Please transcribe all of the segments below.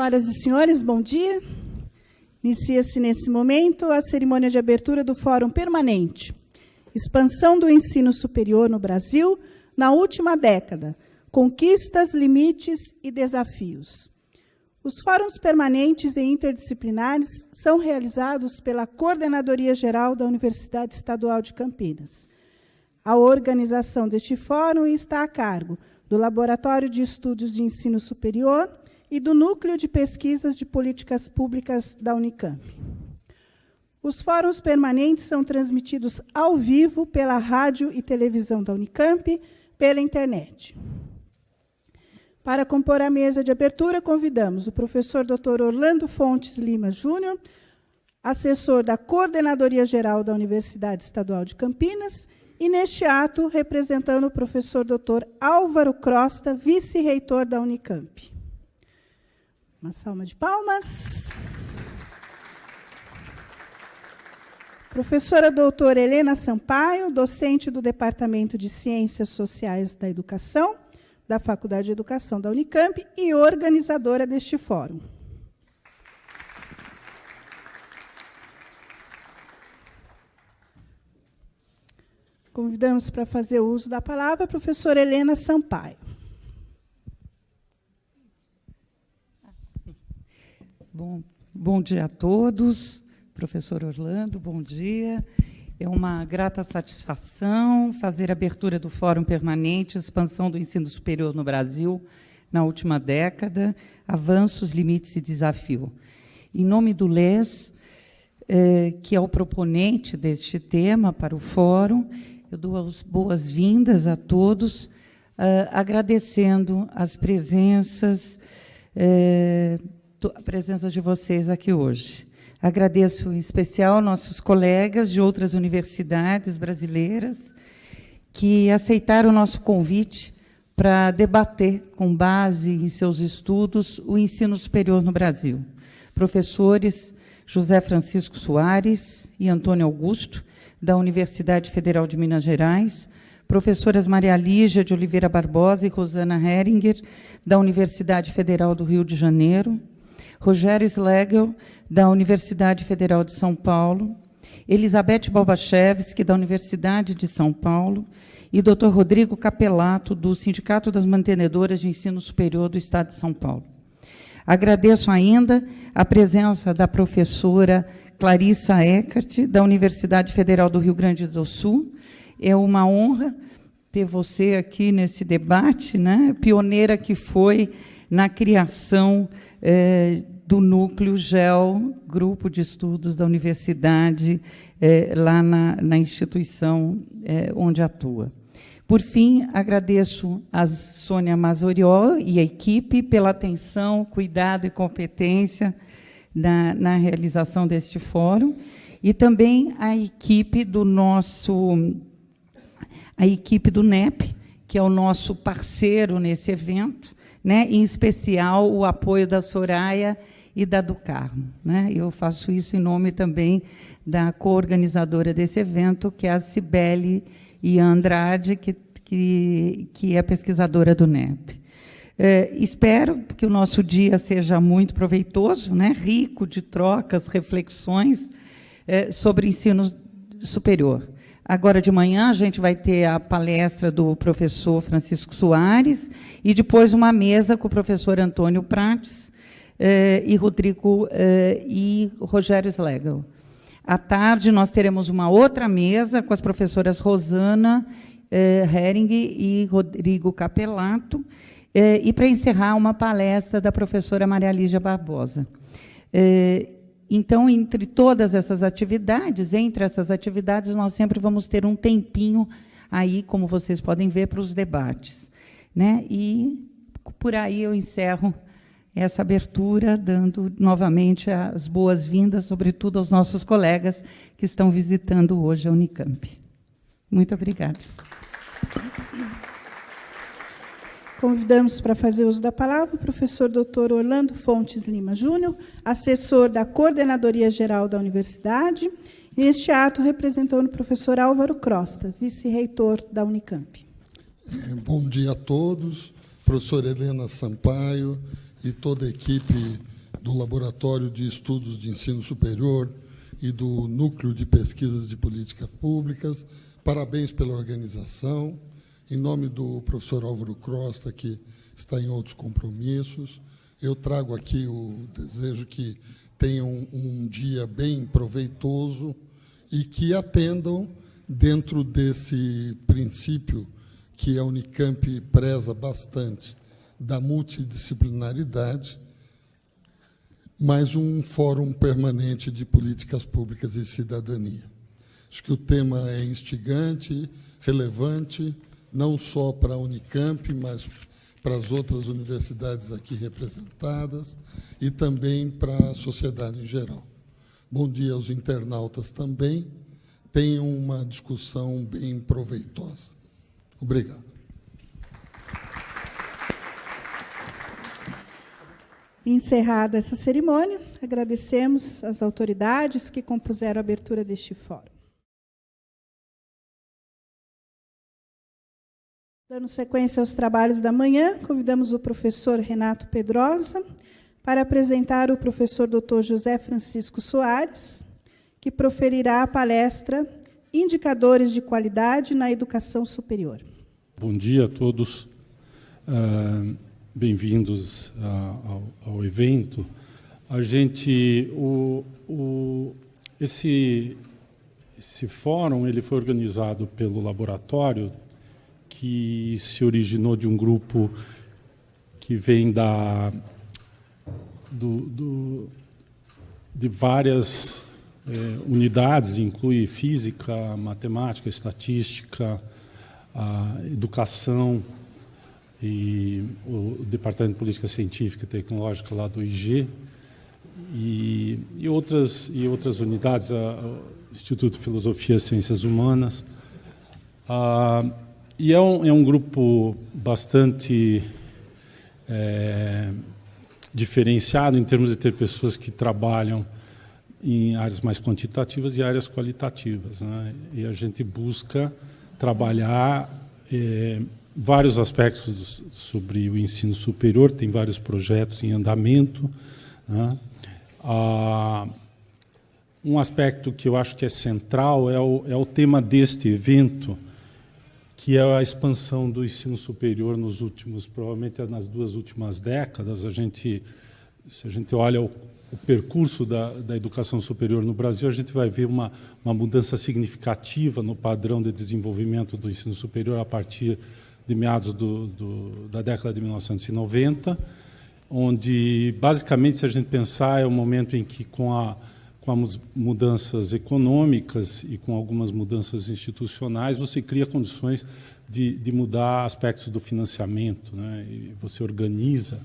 Senhoras e senhores, bom dia. Inicia-se nesse momento a cerimônia de abertura do Fórum Permanente. Expansão do ensino superior no Brasil na última década. Conquistas, limites e desafios. Os fóruns permanentes e interdisciplinares são realizados pela Coordenadoria Geral da Universidade Estadual de Campinas. A organização deste fórum está a cargo do Laboratório de Estudos de Ensino Superior e do Núcleo de Pesquisas de Políticas Públicas da Unicamp. Os fóruns permanentes são transmitidos ao vivo pela rádio e televisão da Unicamp, pela internet. Para compor a mesa de abertura, convidamos o professor Dr. Orlando Fontes Lima Júnior, assessor da Coordenadoria Geral da Universidade Estadual de Campinas, e, neste ato, representando o professor Dr. Álvaro Crosta, vice-reitor da Unicamp. Uma salva de palmas. Professora doutora Helena Sampaio, docente do Departamento de Ciências Sociais da Educação, da Faculdade de Educação da Unicamp e organizadora deste fórum. Convidamos para fazer o uso da palavra a professora Helena Sampaio. Bom dia a todos. Professor Orlando, bom dia. É uma grata satisfação fazer a abertura do Fórum Permanente Expansão do Ensino Superior no Brasil na última década, avanços, limites e desafio. Em nome do LES, que é o proponente deste tema para o Fórum, eu dou as boas-vindas a todos, agradecendo as presenças, a presença de vocês aqui hoje. Agradeço em especial nossos colegas de outras universidades brasileiras que aceitaram o nosso convite para debater, com base em seus estudos, o ensino superior no Brasil. Professores José Francisco Soares e Antônio Augusto, da Universidade Federal de Minas Gerais, professoras Maria Lígia de Oliveira Barbosa e Rosana Heringer, da Universidade Federal do Rio de Janeiro, Rogério Slegel, da Universidade Federal de São Paulo, Elizabeth Balbachevski, da Universidade de São Paulo, e Dr. Rodrigo Capelato, do Sindicato das Mantenedoras de Ensino Superior do Estado de São Paulo. Agradeço ainda a presença da professora Clarissa Eckert, da Universidade Federal do Rio Grande do Sul. É uma honra ter você aqui nesse debate, né? Pioneira que foi na criação do Núcleo GEL, Grupo de Estudos da Universidade, lá na instituição onde atua. Por fim, agradeço a Sônia Mazoriol e a equipe pela atenção, cuidado e competência na realização deste fórum, e também a equipe do NEP, que é o nosso parceiro nesse evento, né, em especial o apoio da Soraya e da do Carmo, né? Eu faço isso em nome também da coorganizadora desse evento, que é a Cibele e Andrade, que é pesquisadora do NEP. Espero que o nosso dia seja muito proveitoso, né, rico de trocas, reflexões sobre ensino superior. Agora de manhã a gente vai ter a palestra do professor Francisco Soares e depois uma mesa com o professor Antônio Prates e Rodrigo e Rogério Slegel. À tarde nós teremos uma outra mesa com as professoras Rosana Hering e Rodrigo Capelato, e para encerrar uma palestra da professora Maria Lígia Barbosa. Então, entre essas atividades, nós sempre vamos ter um tempinho aí, como vocês podem ver, para os debates, né? E por aí eu encerro essa abertura, dando novamente as boas-vindas, sobretudo aos nossos colegas que estão visitando hoje a Unicamp. Muito obrigada. Convidamos para fazer uso da palavra o professor Dr. Orlando Fontes Lima Júnior, assessor da Coordenadoria Geral da Universidade, e neste ato representando o professor Álvaro Crosta, vice-reitor da Unicamp. Bom dia a todos, professora Helena Sampaio e toda a equipe do Laboratório de Estudos de Ensino Superior e do Núcleo de Pesquisas de Políticas Públicas. Parabéns pela organização. Em nome do professor Álvaro Crosta, que está em outros compromissos, eu trago aqui o desejo que tenham um dia bem proveitoso e que atendam dentro desse princípio que a Unicamp preza bastante, da multidisciplinaridade, mais um fórum permanente de políticas públicas e cidadania. Acho que o tema é instigante, relevante, não só para a Unicamp, mas para as outras universidades aqui representadas e também para a sociedade em geral. Bom dia aos internautas também. Tenham uma discussão bem proveitosa. Obrigado. Encerrada essa cerimônia, agradecemos às autoridades que compuseram a abertura deste fórum. Dando sequência aos trabalhos da manhã, convidamos o professor Renato Pedrosa para apresentar o professor Dr. José Francisco Soares, que proferirá a palestra Indicadores de Qualidade na Educação Superior. Bom dia a todos, bem-vindos ao evento. Esse fórum ele foi organizado pelo laboratório, que se originou de um grupo que vem de várias unidades, inclui física, matemática, estatística, educação e o Departamento de Política Científica e Tecnológica lá do IG e outras unidades, o Instituto de Filosofia e Ciências Humanas. E é um grupo bastante diferenciado em termos de ter pessoas que trabalham em áreas mais quantitativas e áreas qualitativas, né? E a gente busca trabalhar vários aspectos sobre o ensino superior, tem vários projetos em andamento, né? Um aspecto que eu acho que é central é o tema deste evento, que é a expansão do ensino superior provavelmente nas 2 últimas décadas. Se a gente olha o percurso da educação superior no Brasil, a gente vai ver uma mudança significativa no padrão de desenvolvimento do ensino superior a partir de meados da década de 1990, onde, basicamente, se a gente pensar, é o momento em que, com as mudanças econômicas e com algumas mudanças institucionais, você cria condições de mudar aspectos do financiamento, né? E você organiza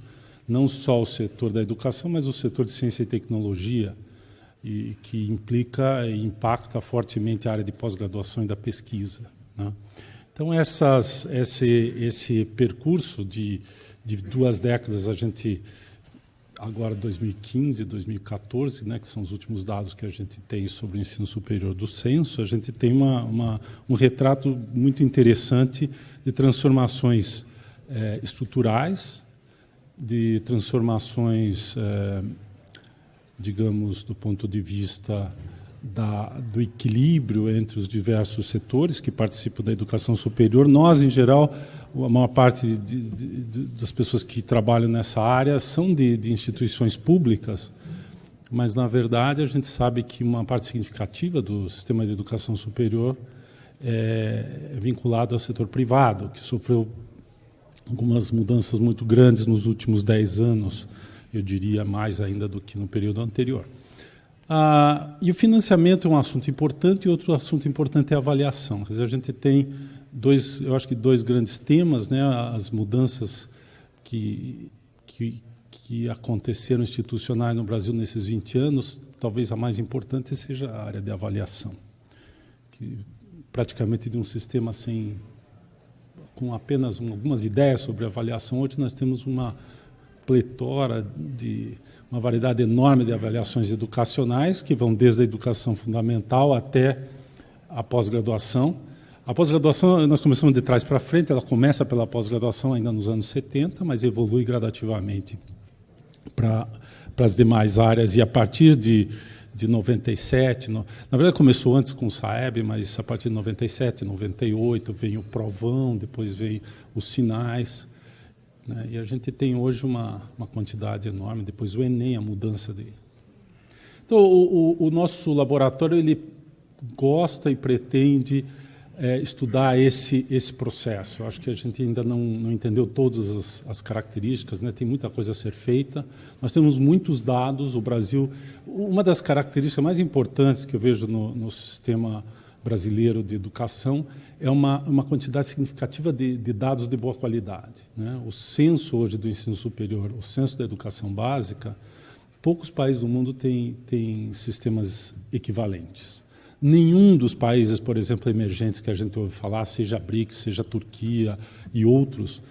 não só o setor da educação, mas o setor de ciência e tecnologia, e que implica e impacta fortemente a área de pós-graduação e da pesquisa, né? Então, esse percurso de 2 décadas, a gente... Agora, 2015, 2014, né, que são os últimos dados que a gente tem sobre o ensino superior do censo, a gente tem um retrato muito interessante de transformações estruturais, de transformações, digamos, do ponto de vista do equilíbrio entre os diversos setores que participam da educação superior. Nós, em geral, a maior parte das pessoas que trabalham nessa área são de instituições públicas, mas, na verdade, a gente sabe que uma parte significativa do sistema de educação superior é vinculado ao setor privado, que sofreu algumas mudanças muito grandes nos últimos 10 anos, eu diria mais ainda do que no período anterior. E o financiamento é um assunto importante, e outro assunto importante é a avaliação. Quer dizer, a gente tem eu acho que dois grandes temas, né? As mudanças que aconteceram institucionais no Brasil nesses 20 anos, talvez a mais importante seja a área de avaliação, que praticamente de um sistema com apenas algumas ideias sobre avaliação, hoje nós temos uma pletora uma variedade enorme de avaliações educacionais, que vão desde a educação fundamental até a pós-graduação. A pós-graduação, nós começamos de trás para frente, ela começa pela pós-graduação ainda nos anos 70, mas evolui gradativamente para para as demais áreas, e a partir de 97, na verdade começou antes com o SAEB, mas a partir de 97, 98, veio o Provão, depois veio os Sinais, né? E a gente tem hoje uma quantidade enorme, depois o Enem, a mudança dele. Então, o nosso laboratório ele gosta e pretende estudar esse processo. Eu acho que a gente ainda não entendeu todas as características, né? Tem muita coisa a ser feita. Nós temos muitos dados. O Brasil, uma das características mais importantes que eu vejo no sistema brasileiro de educação é uma quantidade significativa de dados de boa qualidade, né? O censo hoje do ensino superior, o censo da educação básica, poucos países do mundo têm sistemas equivalentes. Nenhum dos países, por exemplo, emergentes que a gente ouve falar, seja a BRICS, seja a Turquia e outros,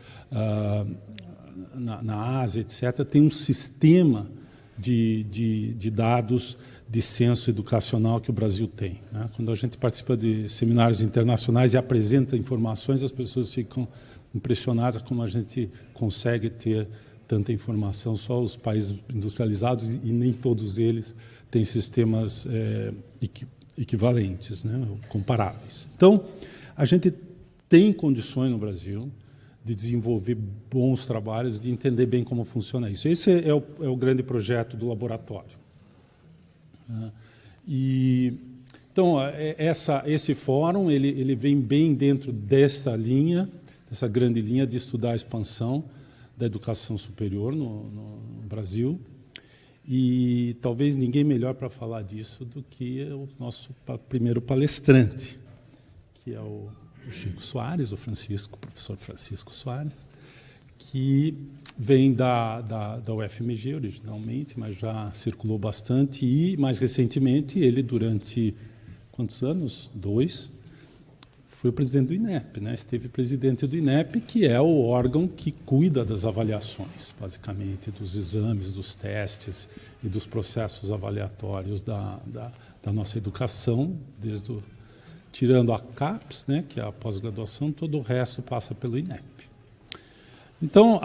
na Ásia, etc., tem um sistema de dados de censo educacional que o Brasil tem, né? Quando a gente participa de seminários internacionais e apresenta informações, as pessoas ficam impressionadas como a gente consegue ter tanta informação. Só os países industrializados, e nem todos eles, têm sistemas equivalentes, né, comparáveis. Então, a gente tem condições no Brasil de desenvolver bons trabalhos, de entender bem como funciona isso. Esse é o grande projeto do laboratório. Então, esse fórum ele vem bem dentro dessa grande linha de estudar a expansão da educação superior no Brasil. E talvez ninguém melhor para falar disso do que o nosso primeiro palestrante, que é o Chico Soares, o professor Francisco Soares, que vem da UFMG originalmente, mas já circulou bastante, e mais recentemente ele, durante quantos anos? 2, foi o presidente do INEP, né? Esteve presidente do INEP, que é o órgão que cuida das avaliações, basicamente, dos exames, dos testes e dos processos avaliatórios da nossa educação, tirando a CAPES, né, que é a pós-graduação, todo o resto passa pelo INEP. Então,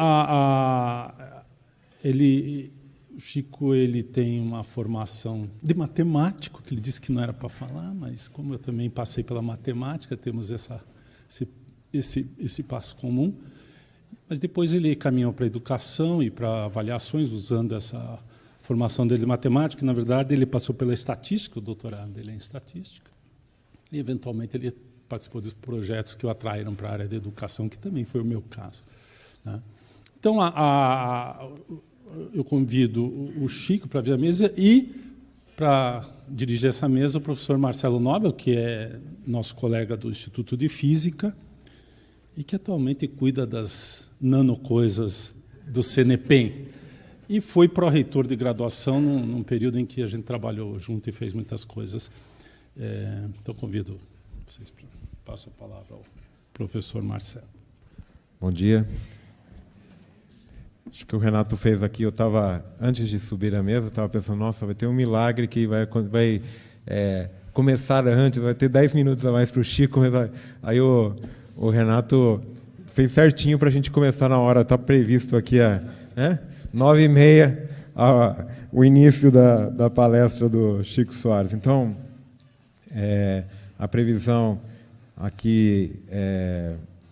o Chico ele tem uma formação de matemático, que ele disse que não era para falar, mas como eu também passei pela matemática, temos esse passo comum. Mas depois ele caminhou para a educação e para avaliações, usando essa formação dele de matemática, que, na verdade, ele passou pela estatística, o doutorado dele é em estatística, e, eventualmente, ele participou dos projetos que o atraíram para a área da educação, que também foi o meu caso, né? Então, eu convido o Chico para vir à mesa e, para dirigir essa mesa, o professor Marcelo Nobel, que é nosso colega do Instituto de Física e que atualmente cuida das nanocoisas do CNPEM. E foi pró-reitor de graduação num período em que a gente trabalhou junto e fez muitas coisas. Então, convido vocês para passar a palavra ao professor Marcelo. Bom dia. Acho que o Renato fez aqui, eu estava, antes de subir à mesa, estava pensando, nossa, vai ter um milagre que vai começar antes, vai ter 10 minutos a mais para o Chico. Aí o Renato fez certinho para a gente começar na hora, está previsto aqui 9h30, o início da palestra do Chico Soares. Então, a previsão aqui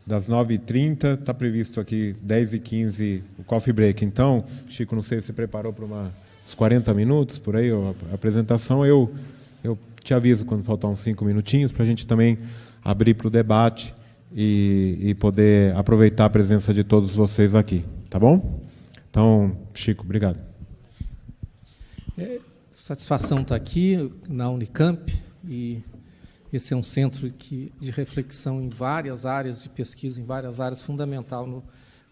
das 9h30, está previsto aqui 10h15 o coffee break. Então, Chico, não sei se você preparou para uns 40 minutos, por aí, a apresentação. Eu te aviso quando faltar uns 5 minutinhos, para a gente também abrir para o debate e poder aproveitar a presença de todos vocês aqui. Tá bom? Então, Chico, obrigado. Satisfação estar aqui na Unicamp, e esse é um centro de reflexão em várias áreas de pesquisa, em várias áreas fundamental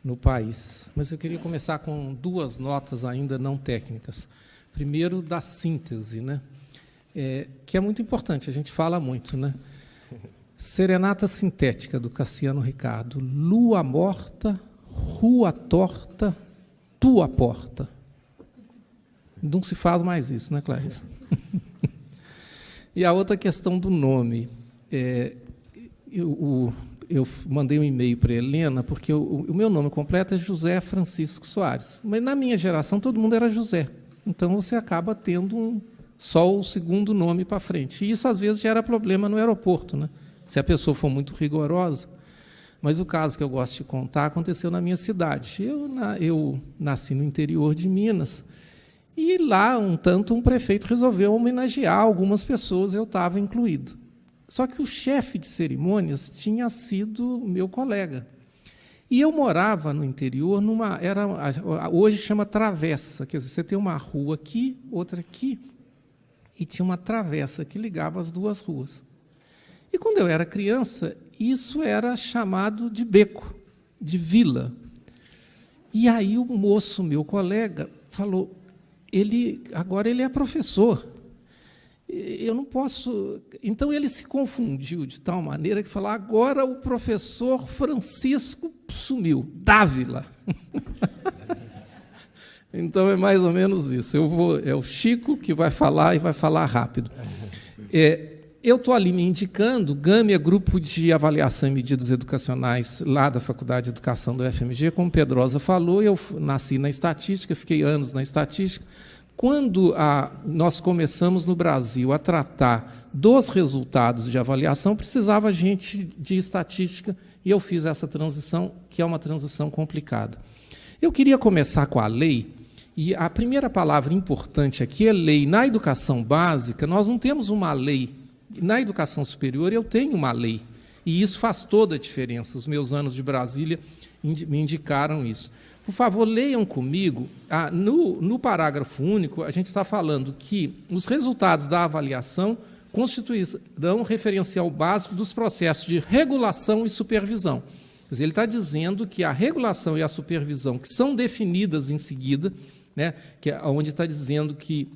no país. Mas eu queria começar com 2 notas ainda não técnicas. Primeiro, da síntese, né? Que é muito importante, a gente fala muito, né? Serenata Sintética, do Cassiano Ricardo. Lua morta, rua torta, tua porta. Não se faz mais isso, né, Clarissa? E a outra questão do nome. Eu mandei um e-mail para a Helena, porque o meu nome completo é José Francisco Soares. Mas, na minha geração, todo mundo era José. Então, você acaba tendo só o segundo nome para frente. E isso, às vezes, gera problema no aeroporto, né? Se a pessoa for muito rigorosa. Mas o caso que eu gosto de contar aconteceu na minha cidade. Eu nasci no interior de Minas, e lá, um prefeito resolveu homenagear algumas pessoas, eu estava incluído. Só que o chefe de cerimônias tinha sido meu colega. E eu morava no interior, hoje chama travessa, quer dizer, você tem uma rua aqui, outra aqui, e tinha uma travessa que ligava as duas ruas. E, quando eu era criança, isso era chamado de beco, de vila. E aí o moço, meu colega, falou, agora ele é professor, eu não posso... Então, ele se confundiu de tal maneira que falou, agora o professor Francisco sumiu, Dávila. Então, é mais ou menos isso. É o Chico que vai falar e vai falar rápido. Eu estou ali me indicando, GAME é Grupo de Avaliação e Medidas Educacionais, lá da Faculdade de Educação do FMG, como Pedrosa falou, eu nasci na estatística, fiquei anos na estatística. Quando nós começamos no Brasil a tratar dos resultados de avaliação, precisava gente de estatística, e eu fiz essa transição, que é uma transição complicada. Eu queria começar com a lei, e a primeira palavra importante aqui é lei. Na educação básica, nós não temos uma lei. Na educação superior, eu tenho uma lei, e isso faz toda a diferença. Os meus anos de Brasília me indicaram isso. Por favor, leiam comigo. No parágrafo único, a gente está falando que os resultados da avaliação constituirão referencial básico dos processos de regulação e supervisão. Quer dizer, ele está dizendo que a regulação e a supervisão, que são definidas em seguida, né, que é onde está dizendo que,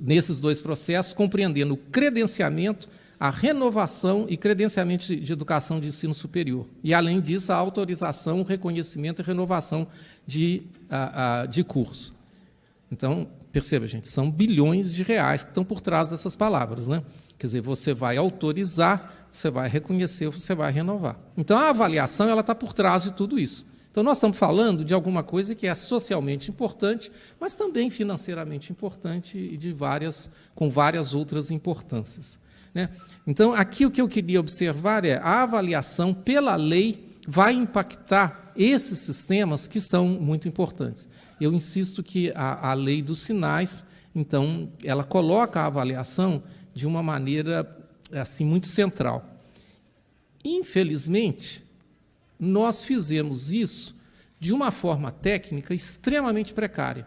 nesses dois processos, compreendendo o credenciamento, a renovação e credenciamento de educação de ensino superior. E, além disso, a autorização, o reconhecimento e renovação de curso. Então, perceba, gente, são bilhões de reais que estão por trás dessas palavras, né? Quer dizer, você vai autorizar, você vai reconhecer, você vai renovar. Então, a avaliação ela está por trás de tudo isso. Então, nós estamos falando de alguma coisa que é socialmente importante, mas também financeiramente importante e com várias outras importâncias, né? Então, aqui o que eu queria observar é a avaliação pela lei vai impactar esses sistemas que são muito importantes. Eu insisto que a lei dos sinais, então, ela coloca a avaliação de uma maneira assim, muito central. Infelizmente, nós fizemos isso de uma forma técnica extremamente precária.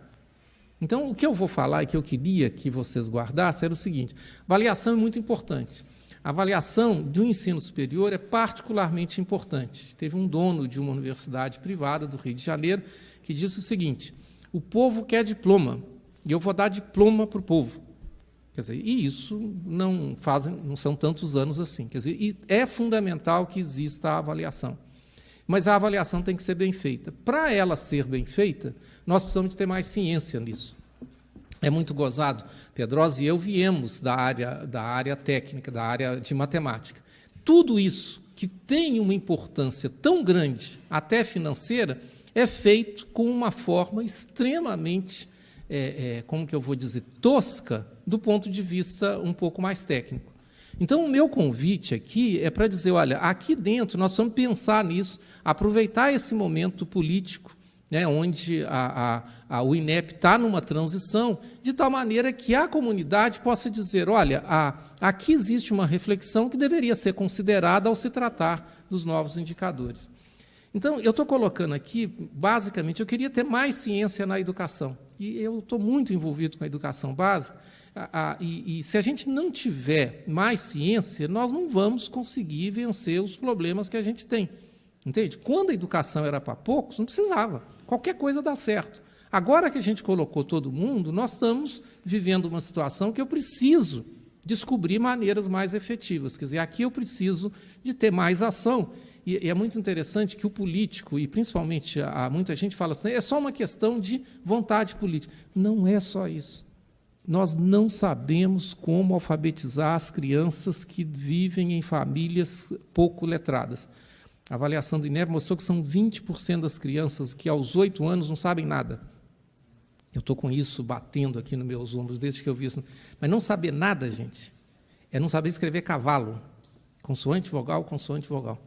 Então, o que eu vou falar e que eu queria que vocês guardassem era o seguinte: avaliação é muito importante. A avaliação do ensino superior é particularmente importante. Teve um dono de uma universidade privada do Rio de Janeiro que disse o seguinte: o povo quer diploma, e eu vou dar diploma para o povo. Quer dizer, e isso não são tantos anos assim. Quer dizer, e é fundamental que exista a avaliação. Mas a avaliação tem que ser bem feita. Para ela ser bem feita, nós precisamos de ter mais ciência nisso. É muito gozado. Pedrosa e eu viemos da área técnica, da área de matemática. Tudo isso que tem uma importância tão grande, até financeira, é feito com uma forma extremamente, como que eu vou dizer, tosca, do ponto de vista um pouco mais técnico. Então, o meu convite aqui é para dizer, olha, aqui dentro nós precisamos pensar nisso, aproveitar esse momento político, né, onde o INEP está numa transição, de tal maneira que a comunidade possa dizer, olha, aqui existe uma reflexão que deveria ser considerada ao se tratar dos novos indicadores. Então, eu estou colocando aqui, basicamente, eu queria ter mais ciência na educação, e eu estou muito envolvido com a educação básica, e se a gente não tiver mais ciência, nós não vamos conseguir vencer os problemas que a gente tem. Entende? Quando a educação era para poucos, não precisava. Qualquer coisa dá certo. Agora que a gente colocou todo mundo, nós estamos vivendo uma situação que eu preciso descobrir maneiras mais efetivas. Quer dizer, aqui eu preciso de ter mais ação. E é muito interessante que o político, e principalmente muita gente fala assim, é só uma questão de vontade política. Não é só isso. Nós não sabemos como alfabetizar as crianças que vivem em famílias pouco letradas. A avaliação do INEP mostrou que são 20% das crianças que, aos 8 anos, não sabem nada. Eu estou com isso batendo aqui nos meus ombros desde que eu vi isso. Mas não saber nada, gente, é não saber escrever cavalo. Consoante, vogal, consoante, vogal.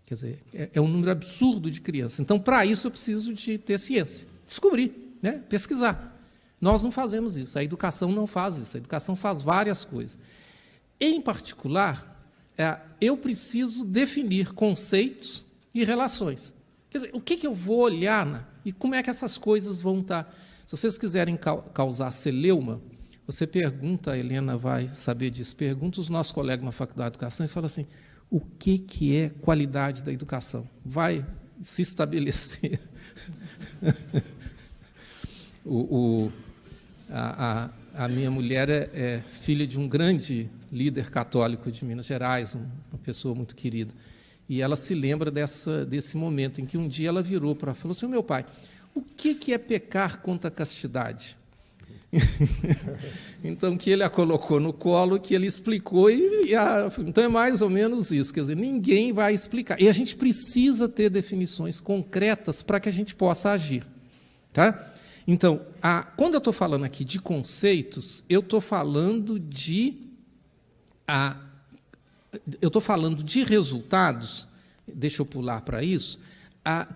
Quer dizer, é um número absurdo de crianças. Então, para isso, eu preciso de ter ciência. Descobrir, né? Pesquisar. Nós não fazemos isso. A educação não faz isso. A educação faz várias coisas. Em particular, eu preciso definir conceitos e relações. Quer dizer, o que eu vou olhar e como é que essas coisas vão estar. Se vocês quiserem causar celeuma, você pergunta, a Helena vai saber disso, pergunta os nossos colegas na Faculdade de Educação e fala assim, o que é qualidade da educação? Vai se estabelecer. A minha mulher é filha de um grande líder católico de Minas Gerais, uma pessoa muito querida. E ela se lembra desse momento em que um dia ela virou para falou assim, meu pai, o que é pecar contra a castidade? Então, que ele a colocou no colo, que ele explicou, então é mais ou menos isso, quer dizer, ninguém vai explicar. E a gente precisa ter definições concretas para que a gente possa agir. Tá? Então, quando eu estou falando aqui de conceitos, eu estou falando de resultados, deixa eu pular para isso,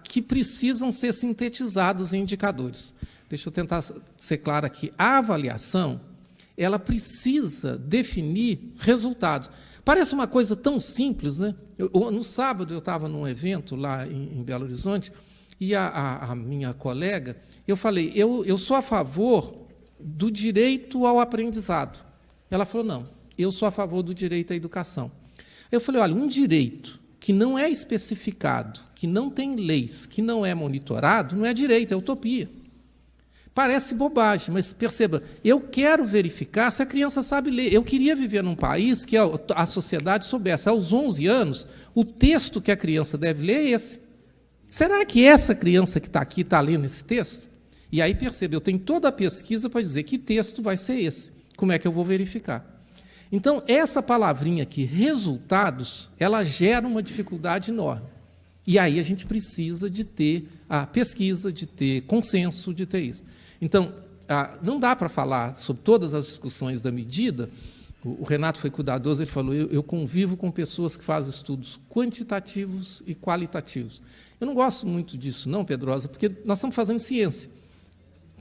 que precisam ser sintetizados em indicadores. Deixa eu tentar ser claro aqui. A avaliação, ela precisa definir resultados. Parece uma coisa tão simples, né? No sábado eu estava num evento lá em Belo Horizonte e a minha colega, eu falei, eu sou a favor do direito ao aprendizado. Ela falou, não, eu sou a favor do direito à educação. Eu falei, olha, um direito que não é especificado, que não tem leis, que não é monitorado, não é direito, é utopia. Parece bobagem, mas perceba, eu quero verificar se a criança sabe ler. Eu queria viver num país que a sociedade soubesse, aos 11 anos, o texto que a criança deve ler é esse. Será que essa criança que está aqui está lendo esse texto? E aí, perceba, eu tenho toda a pesquisa para dizer que texto vai ser esse. Como é que eu vou verificar? Então, essa palavrinha aqui, resultados, ela gera uma dificuldade enorme. E aí a gente precisa de ter a pesquisa, de ter consenso, de ter isso. Então, não dá para falar sobre todas as discussões da medida. O Renato foi cuidadoso, ele falou, eu convivo com pessoas que fazem estudos quantitativos e qualitativos. Eu não gosto muito disso, não, Pedrosa, porque nós estamos fazendo ciência,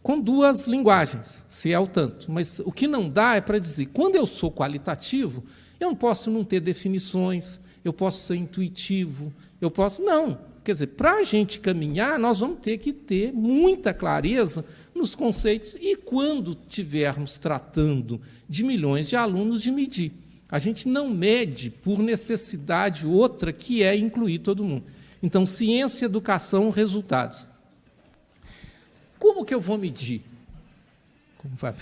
com duas linguagens, se é o tanto. Mas o que não dá é para dizer, quando eu sou qualitativo, eu não posso não ter definições, eu posso ser intuitivo, eu posso... Não. Quer dizer, para a gente caminhar, nós vamos ter que ter muita clareza nos conceitos e, quando estivermos tratando de milhões de alunos, de medir. A gente não mede por necessidade outra, que é incluir todo mundo. Então, ciência, educação, resultados. Como que eu vou medir? Como vai?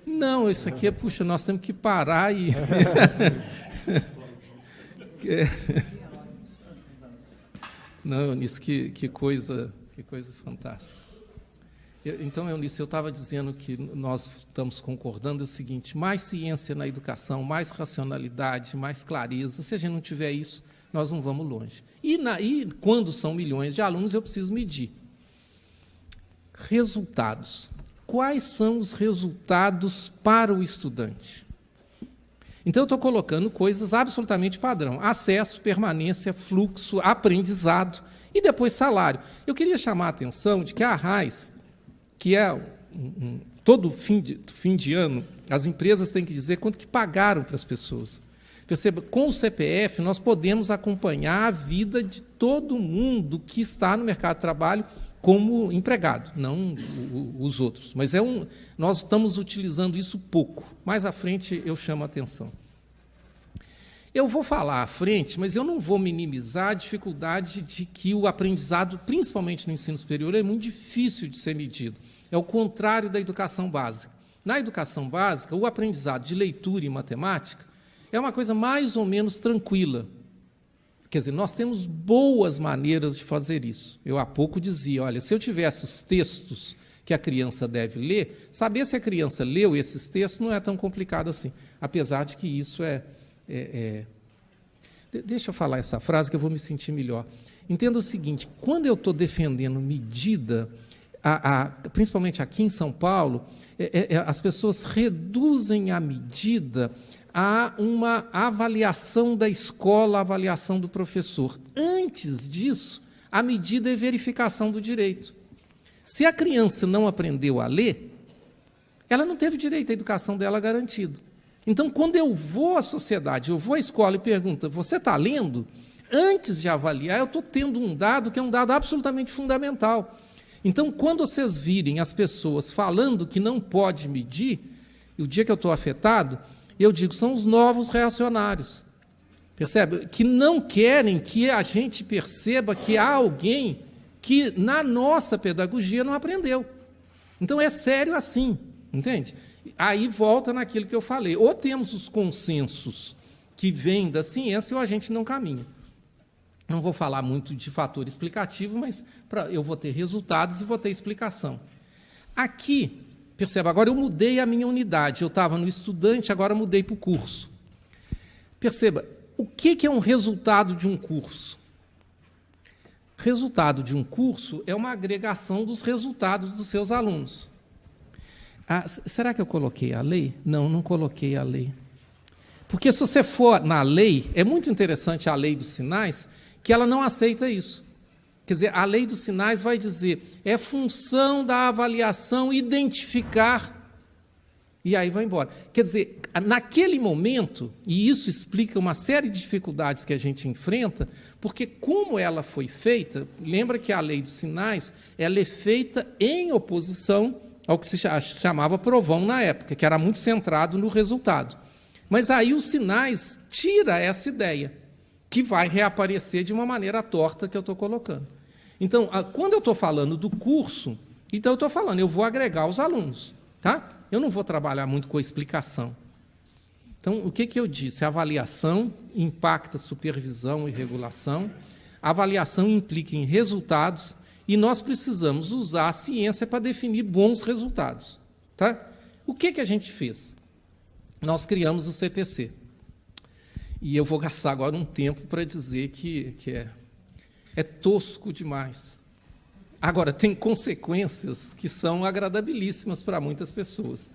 Não, isso aqui puxa, nós temos que parar e... Não, Eunice, que coisa fantástica. Então, Eunice, eu estava dizendo que nós estamos concordando é o seguinte, mais ciência na educação, mais racionalidade, mais clareza. Se a gente não tiver isso, nós não vamos longe. E quando são milhões de alunos, eu preciso medir. Resultados. Quais são os resultados para o estudante? Então, eu estou colocando coisas absolutamente padrão. Acesso, permanência, fluxo, aprendizado e depois salário. Eu queria chamar a atenção de que a RAIS, que é todo fim de ano, as empresas têm que dizer quanto que pagaram para as pessoas. Perceba, com o CPF, nós podemos acompanhar a vida de todo mundo que está no mercado de trabalho como empregado, não os outros. Mas nós estamos utilizando isso pouco. Mais à frente eu chamo a atenção. Eu vou falar à frente, mas eu não vou minimizar a dificuldade de que o aprendizado, principalmente no ensino superior, é muito difícil de ser medido. É o contrário da educação básica. Na educação básica, o aprendizado de leitura e matemática é uma coisa mais ou menos tranquila. Quer dizer, nós temos boas maneiras de fazer isso. Eu há pouco dizia, olha, se eu tivesse os textos que a criança deve ler, saber se a criança leu esses textos não é tão complicado assim, apesar de que isso Deixa eu falar essa frase que eu vou me sentir melhor. Entenda o seguinte, quando eu estou defendendo medida, principalmente aqui em São Paulo, as pessoas reduzem a medida a uma avaliação da escola, a avaliação do professor. Antes disso, a medida é verificação do direito. Se a criança não aprendeu a ler, ela não teve direito à educação dela garantido. Então, quando eu vou à sociedade, eu vou à escola e pergunto, você está lendo? Antes de avaliar, eu estou tendo um dado que é um dado absolutamente fundamental. Então, quando vocês virem as pessoas falando que não pode medir, e o dia que eu estou afetado, eu digo, são os novos reacionários. Percebe? Que não querem que a gente perceba que há alguém que, na nossa pedagogia, não aprendeu. Então, é sério assim, entende? Aí volta naquilo que eu falei. Ou temos os consensos que vêm da ciência, ou a gente não caminha. Não vou falar muito de fator explicativo, mas eu vou ter resultados e vou ter explicação. Aqui, perceba, agora eu mudei a minha unidade. Eu estava no estudante, agora mudei para o curso. Perceba, o que é um resultado de um curso? Resultado de um curso é uma agregação dos resultados dos seus alunos. Será que eu coloquei a lei? Não, não coloquei a lei. Porque se você for na lei, é muito interessante a lei dos sinais, que ela não aceita isso. Quer dizer, a lei dos sinais vai dizer, é função da avaliação identificar, e aí vai embora. Quer dizer, naquele momento, e isso explica uma série de dificuldades que a gente enfrenta, porque como ela foi feita, lembra que a lei dos sinais, ela é feita em oposição ao que se chamava provão na época, que era muito centrado no resultado. Mas aí os sinais tira essa ideia, que vai reaparecer de uma maneira torta que eu estou colocando. Então, quando eu estou falando do curso, então eu estou falando, eu vou agregar os alunos, tá? Eu não vou trabalhar muito com a explicação. Então, o que eu disse? A avaliação impacta supervisão e regulação, a avaliação implica em resultados, e nós precisamos usar a ciência para definir bons resultados, tá? O que a gente fez? Nós criamos o CPC. E eu vou gastar agora um tempo para dizer que é tosco demais. Agora, tem consequências que são agradabilíssimas para muitas pessoas.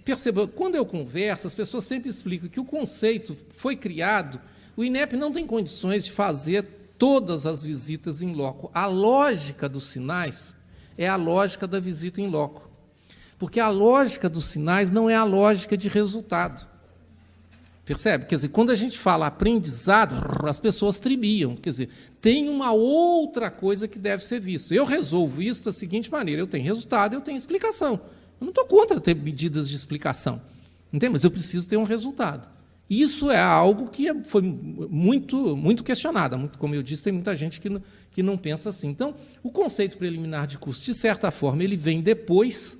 Perceba, quando eu converso, as pessoas sempre explicam que o conceito foi criado, o INEP não tem condições de fazer todas as visitas em loco. A lógica dos sinais é a lógica da visita em loco. Porque a lógica dos sinais não é a lógica de resultado. Percebe? Quer dizer, quando a gente fala aprendizado, as pessoas tremiam. Quer dizer, tem uma outra coisa que deve ser visto. Eu resolvo isso da seguinte maneira, eu tenho resultado, eu tenho explicação. Eu não estou contra ter medidas de explicação, entende? Mas eu preciso ter um resultado. Isso é algo que foi muito questionado. Como eu disse, tem muita gente que não pensa assim. Então, o conceito preliminar de curso, de certa forma, ele vem depois.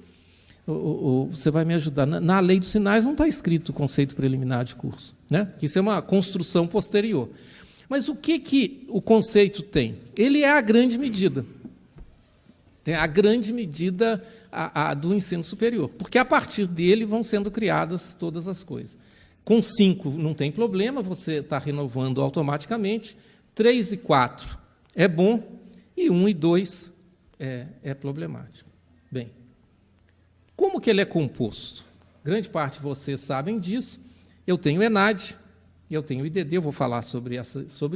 Você vai me ajudar. Na lei dos sinais não está escrito o conceito preliminar de curso, né? Isso é uma construção posterior. Mas o que o conceito tem? Ele é a grande medida. Tem a grande medida do ensino superior, porque a partir dele vão sendo criadas todas as coisas. Com 5 não tem problema, você está renovando automaticamente. 3 e 4 é bom, e 1 e 2 é problemático. Bem, como que ele é composto? Grande parte de vocês sabem disso. Eu tenho ENAD, eu tenho IDD, eu vou falar sobre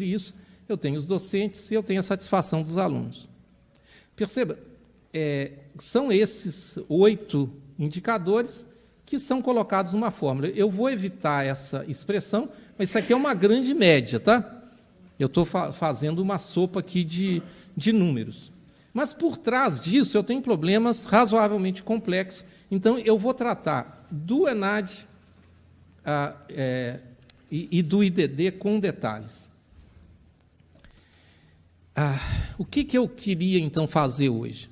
isso, eu tenho os docentes e eu tenho a satisfação dos alunos. Perceba, são esses 8 indicadores que são colocados numa fórmula. Eu vou evitar essa expressão, mas isso aqui é uma grande média, tá? Eu estou fazendo uma sopa aqui de números. Mas, por trás disso, eu tenho problemas razoavelmente complexos. Então, eu vou tratar do ENAD e do IDD com detalhes. O que eu queria, então, fazer hoje?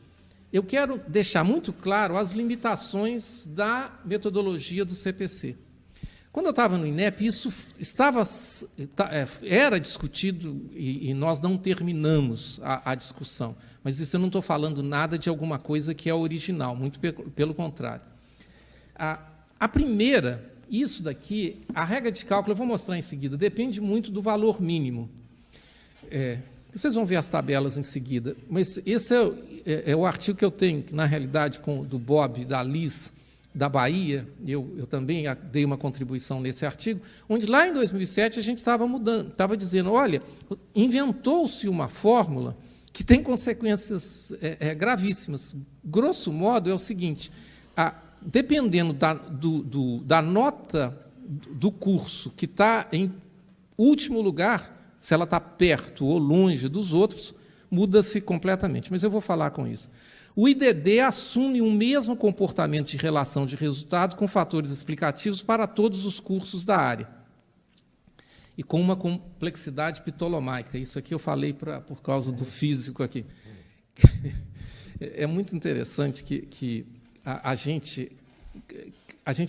Eu quero deixar muito claro as limitações da metodologia do CPC. Quando eu estava no INEP, isso era discutido e nós não terminamos a discussão. Mas isso eu não estou falando nada de alguma coisa que é original, muito pelo contrário. A primeira, isso daqui, a regra de cálculo, eu vou mostrar em seguida, depende muito do valor mínimo. Vocês vão ver as tabelas em seguida, mas esse é o artigo que eu tenho, na realidade, do Bob, da Liz, da Bahia, eu também dei uma contribuição nesse artigo, onde lá em 2007 a gente estava dizendo, olha, inventou-se uma fórmula que tem consequências gravíssimas. Grosso modo, é o seguinte, dependendo da nota do curso que está em último lugar, se ela está perto ou longe dos outros, muda-se completamente. Mas eu vou falar com isso. O IDD assume o mesmo comportamento de relação de resultado com fatores explicativos para todos os cursos da área. E com uma complexidade ptolomaica. Isso aqui eu falei por causa do físico aqui. É muito interessante que a gente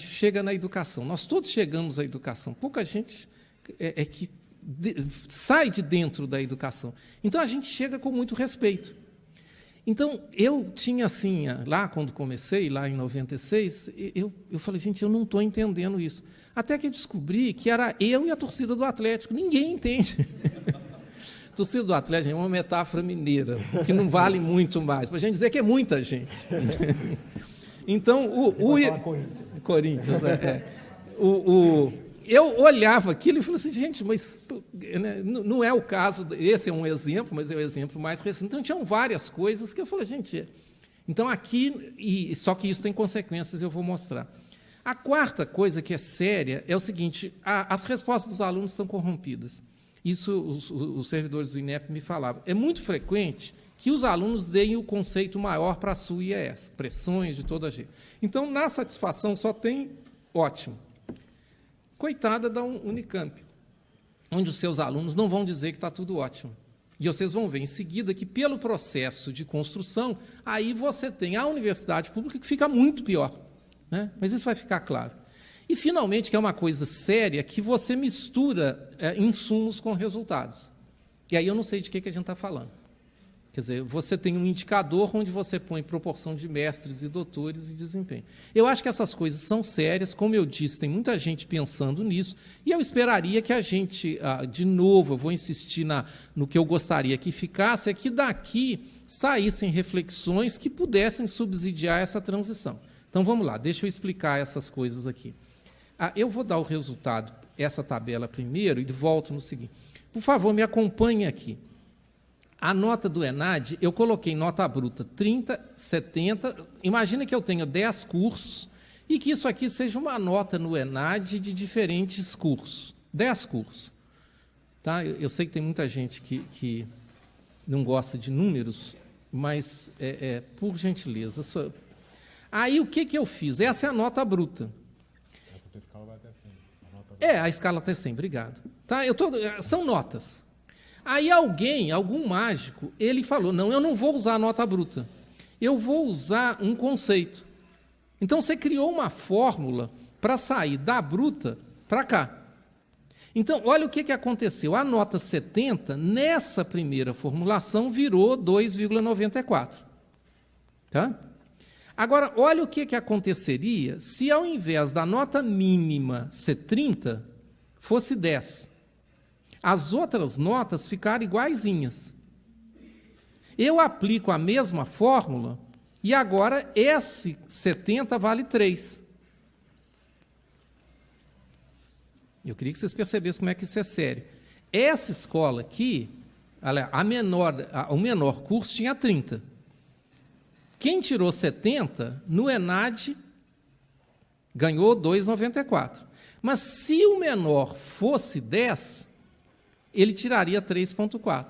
chega na educação. Nós todos chegamos à educação. Pouca gente que sai de dentro da educação. Então, a gente chega com muito respeito. Então, eu tinha assim, lá quando comecei, lá em 96, eu falei, gente, eu não estou entendendo isso. Até que eu descobri que era eu e a torcida do Atlético. Ninguém entende. A torcida do Atlético é uma metáfora mineira, que não vale muito mais, para a gente dizer que é muita gente. Então, Corinthians, eu olhava aquilo e falei assim, gente, mas não é o caso, esse é um exemplo, mas é o exemplo mais recente. Então, tinham várias coisas que eu falei, gente, então aqui, só que isso tem consequências, eu vou mostrar. A quarta coisa que é séria é o seguinte, as respostas dos alunos estão corrompidas. Isso os servidores do INEP me falavam. É muito frequente que os alunos deem o conceito maior para a sua IES, pressões de toda a gente. Então, na satisfação, só tem ótimo. Coitada da Unicamp, onde os seus alunos não vão dizer que está tudo ótimo. E vocês vão ver em seguida que, pelo processo de construção, aí você tem a universidade pública que fica muito pior. Né? Mas isso vai ficar claro. E, finalmente, que é uma coisa séria, que você mistura insumos com resultados. E aí eu não sei de que a gente está falando. Quer dizer, você tem um indicador onde você põe proporção de mestres e doutores e desempenho. Eu acho que essas coisas são sérias, como eu disse, tem muita gente pensando nisso, e eu esperaria que a gente, de novo, eu vou insistir no que eu gostaria que ficasse, é que daqui saíssem reflexões que pudessem subsidiar essa transição. Então, vamos lá, deixa eu explicar essas coisas aqui. Eu vou dar o resultado, essa tabela primeiro, e volto no seguinte. Por favor, me acompanhe aqui. A nota do ENAD, eu coloquei nota bruta 30, 70, imagina que eu tenho 10 cursos e que isso aqui seja uma nota no ENAD de diferentes cursos, 10 cursos. Tá? Eu sei que tem muita gente que não gosta de números, mas, por gentileza. Aí, o que eu fiz? Essa é a nota bruta. Essa escala vai até 100. A escala até 100, obrigado. Tá? São notas. Aí algum mágico, ele falou, não, eu não vou usar a nota bruta, eu vou usar um conceito. Então, você criou uma fórmula para sair da bruta para cá. Então, olha o que aconteceu. A nota 70, nessa primeira formulação, virou 2,94. Tá? Agora, olha o que aconteceria se, ao invés da nota mínima ser 30, fosse 10. As outras notas ficaram iguaizinhas. Eu aplico a mesma fórmula e agora esse 70 vale 3. Eu queria que vocês percebessem como é que isso é sério. Essa escola aqui, o menor curso tinha 30. Quem tirou 70, no ENAD, ganhou 2,94. Mas se o menor fosse 10, ele tiraria 3,4.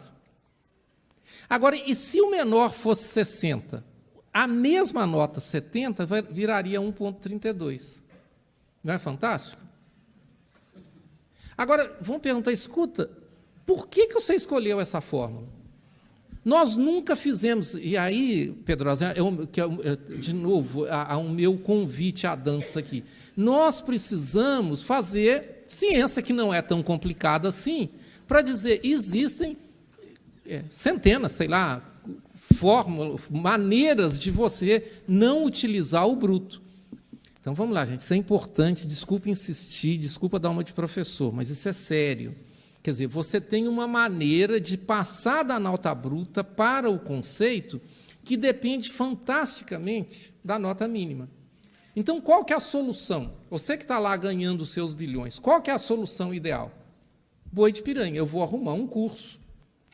Agora, e se o menor fosse 60? A mesma nota 70 viraria 1,32. Não é fantástico? Agora, vamos perguntar, escuta, por que você escolheu essa fórmula? Nós nunca fizemos, e aí, Pedrosa, de novo, há um meu convite à dança aqui. Nós precisamos fazer ciência que não é tão complicada assim, para dizer, existem centenas, sei lá, fórmulas, maneiras de você não utilizar o bruto. Então, vamos lá, gente, isso é importante, desculpa insistir, desculpa dar uma de professor, mas isso é sério. Quer dizer, você tem uma maneira de passar da nota bruta para o conceito que depende fantasticamente da nota mínima. Então, qual que é a solução? Você que está lá ganhando os seus bilhões, qual que é a solução ideal? Boi de piranha, eu vou arrumar um curso.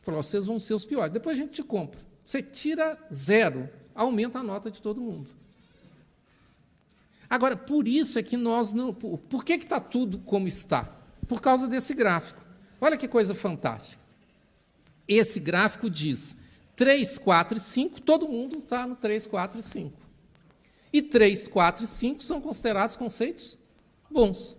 Falou, vocês vão ser os piores. Depois a gente te compra. Você tira 0, aumenta a nota de todo mundo. Agora, por isso é que nós não... Por que está tudo como está? Por causa desse gráfico. Olha que coisa fantástica. Esse gráfico diz 3, 4 e 5, todo mundo está no 3, 4 e 5. E 3, 4 e 5 são considerados conceitos bons.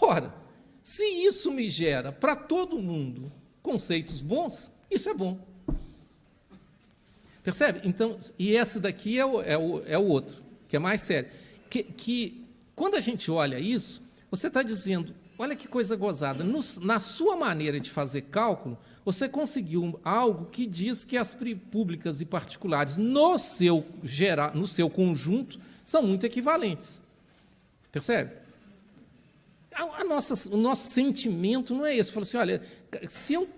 Ora, se isso me gera para todo mundo conceitos bons, isso é bom. Percebe? Então, e esse daqui é o outro, que é mais sério. Que quando a gente olha isso, você está dizendo, olha que coisa gozada, na sua maneira de fazer cálculo, você conseguiu algo que diz que as públicas e particulares, no seu conjunto, são muito equivalentes. Percebe? O nosso sentimento não é esse. Falou assim, olha, se eu...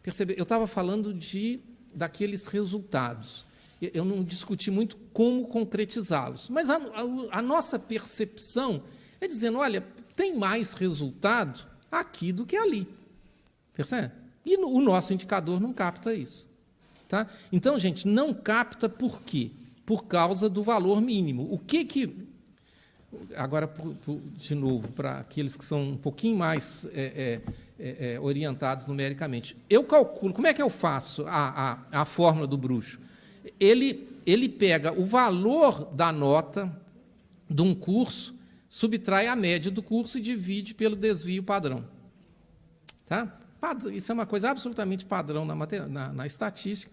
Percebe? Eu estava falando daqueles resultados. Eu não discuti muito como concretizá-los, mas a nossa percepção é dizendo, olha, tem mais resultado aqui do que ali. Percebe? E o nosso indicador não capta isso. Tá? Então, gente, não capta por quê? Por causa do valor mínimo. O que... Agora, de novo, para aqueles que são um pouquinho mais orientados numericamente, eu calculo, como é que eu faço a fórmula do bruxo? Ele pega o valor da nota de um curso, subtrai a média do curso e divide pelo desvio padrão. Tá? Isso é uma coisa absolutamente padrão na estatística.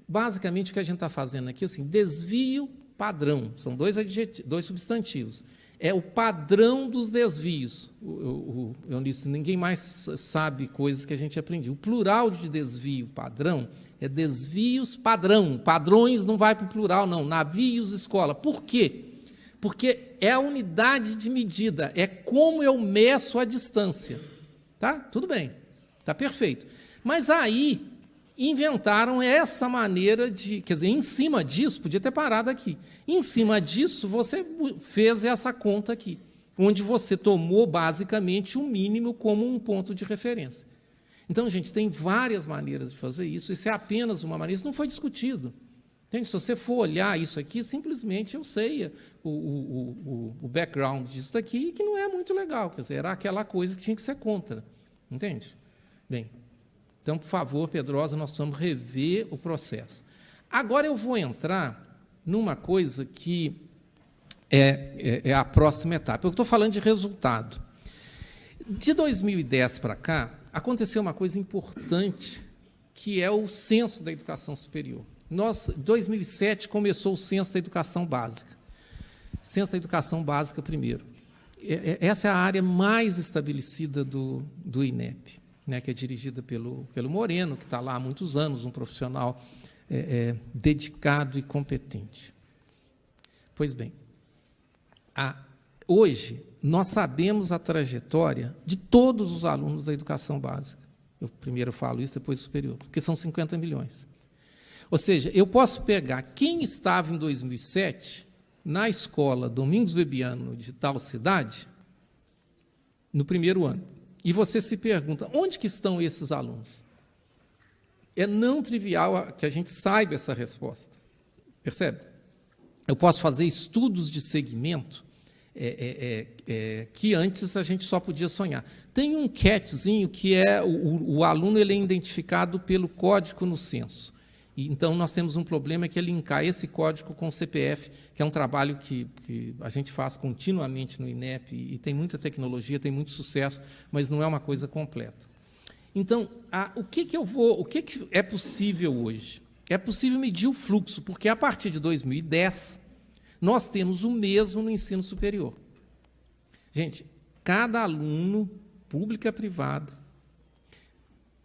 Basicamente, o que a gente está fazendo aqui é assim, desvio padrão, são dois substantivos. É o padrão dos desvios. Eu disse, ninguém mais sabe coisas que a gente aprendeu. O plural de desvio padrão é desvios padrão. Padrões não vai para o plural, não. Navios, escola. Por quê? Porque é a unidade de medida, é como eu meço a distância. Tá? Tudo bem, está perfeito. Mas aí inventaram essa maneira de... Quer dizer, em cima disso, podia ter parado aqui. Em cima disso, você fez essa conta aqui, onde você tomou, basicamente, o mínimo como um ponto de referência. Então, gente, tem várias maneiras de fazer isso. Isso é apenas uma maneira. Isso não foi discutido. Entende? Se você for olhar isso aqui, simplesmente eu sei o background disso daqui, que não é muito legal. Quer dizer, era aquela coisa que tinha que ser contra. Entende? Bem... Então, por favor, Pedrosa, nós precisamos rever o processo. Agora eu vou entrar numa coisa que é a próxima etapa. Eu estou falando de resultado. De 2010 para cá, aconteceu uma coisa importante, que é o censo da educação superior. Em 2007, começou o censo da educação básica. Censo da educação básica primeiro. Essa é a área mais estabelecida do INEP. Né, que é dirigida pelo Moreno, que está lá há muitos anos, um profissional dedicado e competente. Pois bem, hoje nós sabemos a trajetória de todos os alunos da educação básica. Eu primeiro falo isso, depois superior, porque são 50 milhões. Ou seja, eu posso pegar quem estava em 2007 na escola Domingos Bebiano de tal cidade, no primeiro ano. E você se pergunta, onde que estão esses alunos? É não trivial que a gente saiba essa resposta. Percebe? Eu posso fazer estudos de segmento que antes a gente só podia sonhar. Tem um catzinho que é o aluno ele é identificado pelo código no censo. E, então, nós temos um problema que é linkar esse código com o CPF, que é um trabalho que a gente faz continuamente no INEP, e tem muita tecnologia, tem muito sucesso, mas não é uma coisa completa. Então, o que é possível hoje? É possível medir o fluxo, porque, a partir de 2010, nós temos o mesmo no ensino superior. Gente, cada aluno, pública e privada,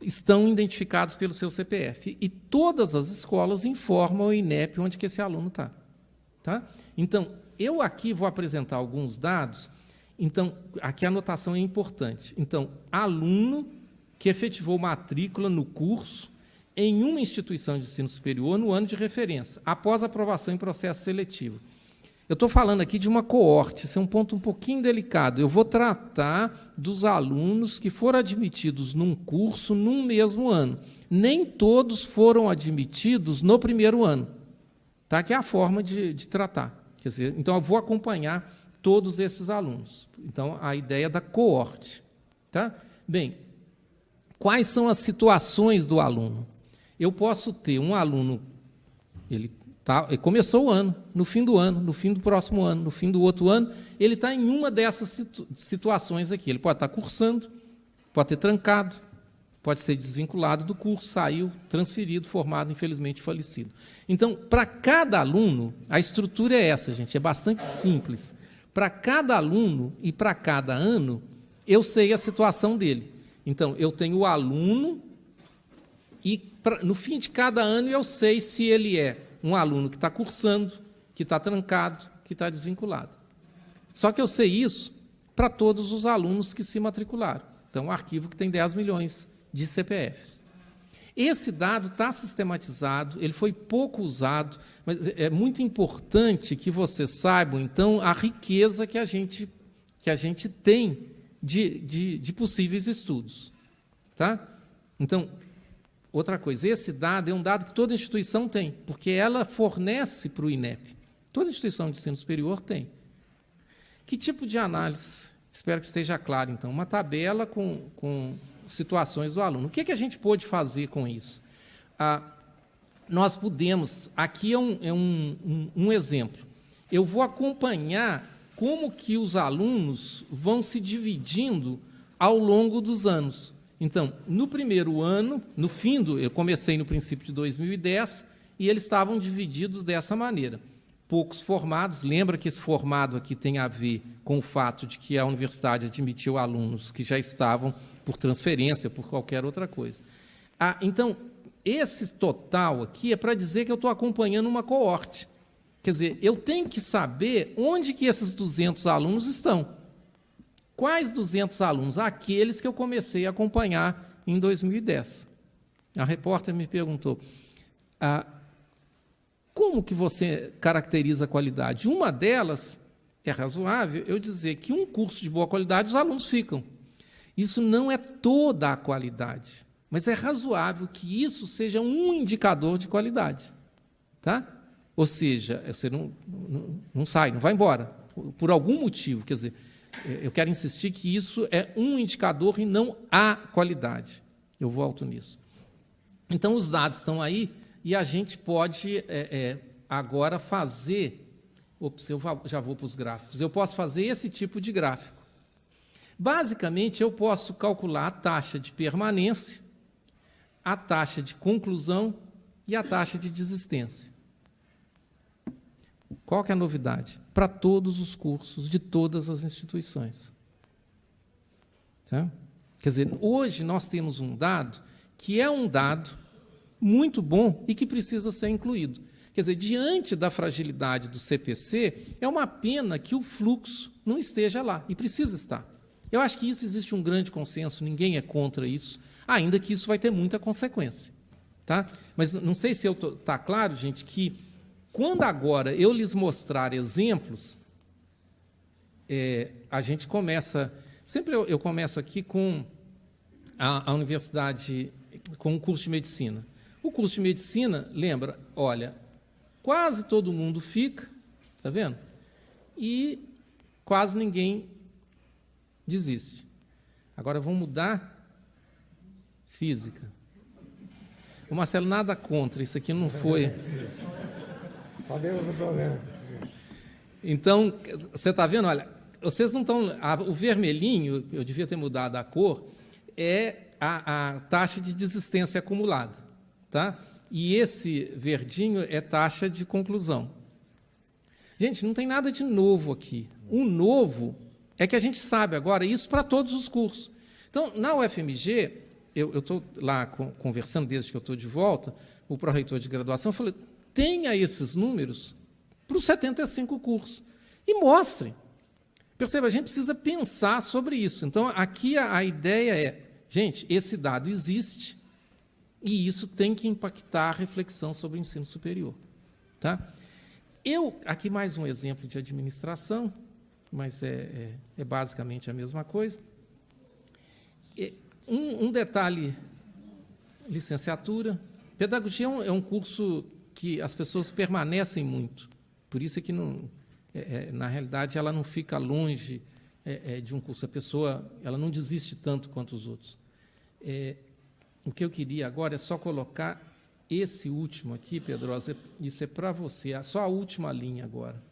estão identificados pelo seu CPF. E todas as escolas informam o INEP onde que esse aluno está. Tá? Então, eu aqui vou apresentar alguns dados. Então, aqui a anotação é importante. Então, aluno que efetivou matrícula no curso em uma instituição de ensino superior no ano de referência, após aprovação em processo seletivo. Eu estou falando aqui de uma coorte, esse é um ponto um pouquinho delicado. Eu vou tratar dos alunos que foram admitidos num curso num mesmo ano. Nem todos foram admitidos no primeiro ano, tá? Que é a forma de tratar. Quer dizer, então, eu vou acompanhar todos esses alunos. Então, a ideia da coorte. Tá? Bem, quais são as situações do aluno? Eu posso ter um aluno, ele começou o ano, no fim do ano, no fim do próximo ano, no fim do outro ano, ele está em uma dessas situações aqui. Ele pode estar cursando, pode ter trancado, pode ser desvinculado do curso, saiu, transferido, formado, infelizmente falecido. Então, para cada aluno, a estrutura é essa, gente, é bastante simples. Para cada aluno e para cada ano, eu sei a situação dele. Então, eu tenho o aluno e, no fim de cada ano, eu sei se ele é um aluno que está cursando, que está trancado, que está desvinculado. Só que eu sei isso para todos os alunos que se matricularam. Então, um arquivo que tem 10 milhões de CPFs. Esse dado está sistematizado, ele foi pouco usado, mas é muito importante que vocês saibam, então, a riqueza que a gente tem de possíveis estudos. Tá? Então, outra coisa, esse dado é um dado que toda instituição tem, porque ela fornece para o INEP. Toda instituição de ensino superior tem. Que tipo de análise? Espero que esteja claro, então. Uma tabela com situações do aluno. O que a gente pôde fazer com isso? Nós podemos... Aqui é um exemplo. Eu vou acompanhar como que os alunos vão se dividindo ao longo dos anos. Então, no primeiro ano, eu comecei no princípio de 2010, e eles estavam divididos dessa maneira. Poucos formados, lembra que esse formado aqui tem a ver com o fato de que a universidade admitiu alunos que já estavam por transferência, por qualquer outra coisa. Então, esse total aqui é para dizer que eu estou acompanhando uma coorte. Quer dizer, eu tenho que saber onde que esses 200 alunos estão. Quais 200 alunos? Aqueles que eu comecei a acompanhar em 2010. A repórter me perguntou, como que você caracteriza a qualidade? Uma delas, é razoável eu dizer que um curso de boa qualidade, os alunos ficam. Isso não é toda a qualidade, mas é razoável que isso seja um indicador de qualidade. Tá? Ou seja, você não sai, não vai embora, por algum motivo, quer dizer, eu quero insistir que isso é um indicador e não a qualidade. Eu volto nisso. Então, os dados estão aí e a gente pode agora fazer... Ops, eu já vou para os gráficos. Eu posso fazer esse tipo de gráfico. Basicamente, eu posso calcular a taxa de permanência, a taxa de conclusão e a taxa de desistência. Qual que é a novidade? Para todos os cursos de todas as instituições. Tá? Quer dizer, hoje nós temos um dado que é um dado muito bom e que precisa ser incluído. Quer dizer, diante da fragilidade do CPC, é uma pena que o fluxo não esteja lá, e precisa estar. Eu acho que isso existe um grande consenso, ninguém é contra isso, ainda que isso vai ter muita consequência. Tá? Mas não sei se está claro, gente, que quando agora eu lhes mostrar exemplos, a gente começa... Sempre eu começo aqui com a universidade, com o curso de medicina. O curso de medicina, lembra, olha, quase todo mundo fica, está vendo? E quase ninguém desiste. Agora vamos mudar física. O Marcelo, nada contra, isso aqui não foi... Sabemos o problema. Então, você está vendo? Olha, vocês não estão... O vermelhinho, eu devia ter mudado a cor, é a taxa de desistência acumulada. Tá? E esse verdinho é taxa de conclusão. Gente, não tem nada de novo aqui. O novo é que a gente sabe agora isso para todos os cursos. Então, na UFMG, eu estou lá conversando desde que eu estou de volta, o pró-reitor de graduação falou, tenha esses números para os 75 cursos e mostrem. Perceba, a gente precisa pensar sobre isso. Então, aqui a ideia é Gente, esse dado existe e isso tem que impactar a reflexão sobre o ensino superior. Tá? Aqui mais um exemplo de administração, mas é basicamente a mesma coisa. Um detalhe, licenciatura. Pedagogia é um curso que as pessoas permanecem muito, por isso é que, na realidade, ela não fica longe de um curso. A pessoa ela não desiste tanto quanto os outros. O que eu queria agora é só colocar esse último aqui, Pedrosa, isso é para você, só a última linha agora.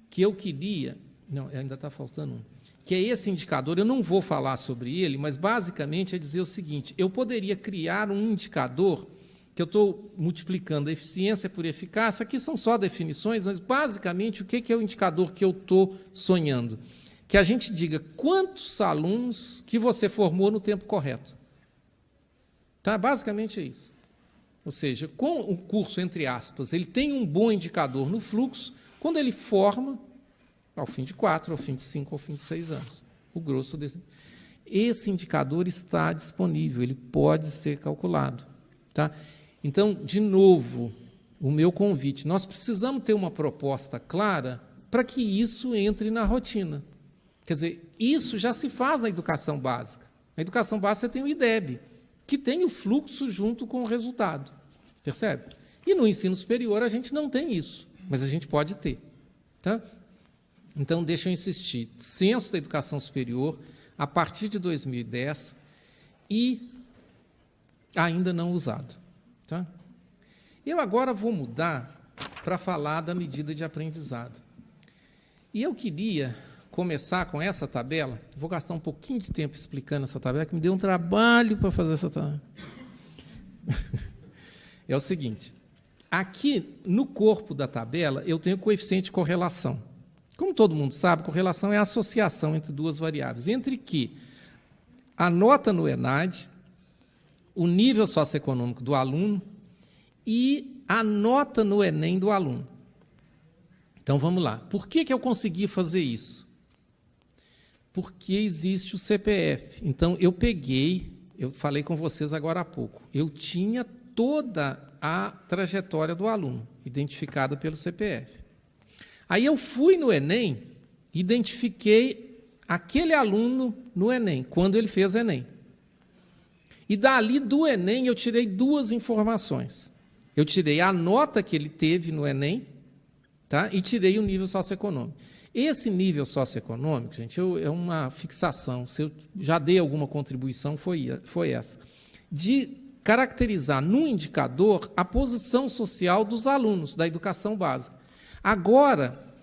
Que eu queria... Não, ainda está faltando um. Que é esse indicador, eu não vou falar sobre ele, mas, basicamente, é dizer o seguinte, eu poderia criar um indicador que eu estou multiplicando a eficiência por eficácia, aqui são só definições, mas, basicamente, o que é o indicador que eu estou sonhando? Que a gente diga quantos alunos que você formou no tempo correto. Tá? Basicamente é isso. Ou seja, com o curso, entre aspas, ele tem um bom indicador no fluxo, quando ele forma, ao fim de 4, ao fim de 5, ao fim de 6 anos. O grosso desse. Esse indicador está disponível, ele pode ser calculado. Tá? Então, de novo, o meu convite, nós precisamos ter uma proposta clara para que isso entre na rotina. Quer dizer, isso já se faz na educação básica. Na educação básica você tem o IDEB, que tem o fluxo junto com o resultado. Percebe? E no ensino superior a gente não tem isso, mas a gente pode ter. Tá? Então, deixa eu insistir. Censo da Educação Superior, a partir de 2010, e ainda não usado. Tá? Eu agora vou mudar para falar da medida de aprendizado. E eu queria começar com essa tabela, vou gastar um pouquinho de tempo explicando essa tabela, que me deu um trabalho para fazer essa tabela. É o seguinte, aqui no corpo da tabela eu tenho o coeficiente de correlação. Como todo mundo sabe, correlação é a associação entre duas variáveis, entre que a nota no ENAD, o nível socioeconômico do aluno e a nota no Enem do aluno. Então, vamos lá. Por que eu consegui fazer isso? Porque existe o CPF. Então, eu falei com vocês agora há pouco, eu tinha toda a trajetória do aluno, identificada pelo CPF. Aí eu fui no Enem, identifiquei aquele aluno no Enem, quando ele fez Enem. E dali do Enem eu tirei 2 informações. Eu tirei a nota que ele teve no Enem, tá? E tirei o nível socioeconômico. Esse nível socioeconômico, gente, é uma fixação. Se eu já dei alguma contribuição, foi essa. De caracterizar no indicador a posição social dos alunos da educação básica. Agora,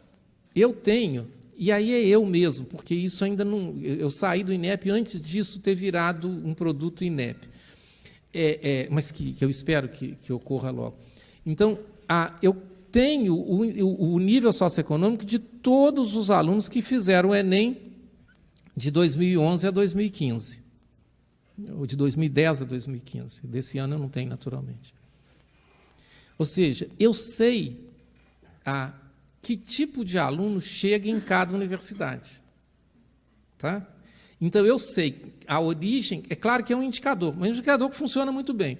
eu tenho, e aí é eu mesmo, porque isso ainda não... Eu saí do INEP antes disso ter virado um produto INEP, mas que eu espero que ocorra logo. Então, eu tenho o nível socioeconômico de todos os alunos que fizeram o Enem de 2011 a 2015, ou de 2010 a 2015. Desse ano eu não tenho, naturalmente. Ou seja, eu sei que tipo de aluno chega em cada universidade. Tá? Então, eu sei a origem, é claro que é um indicador, mas é um indicador que funciona muito bem.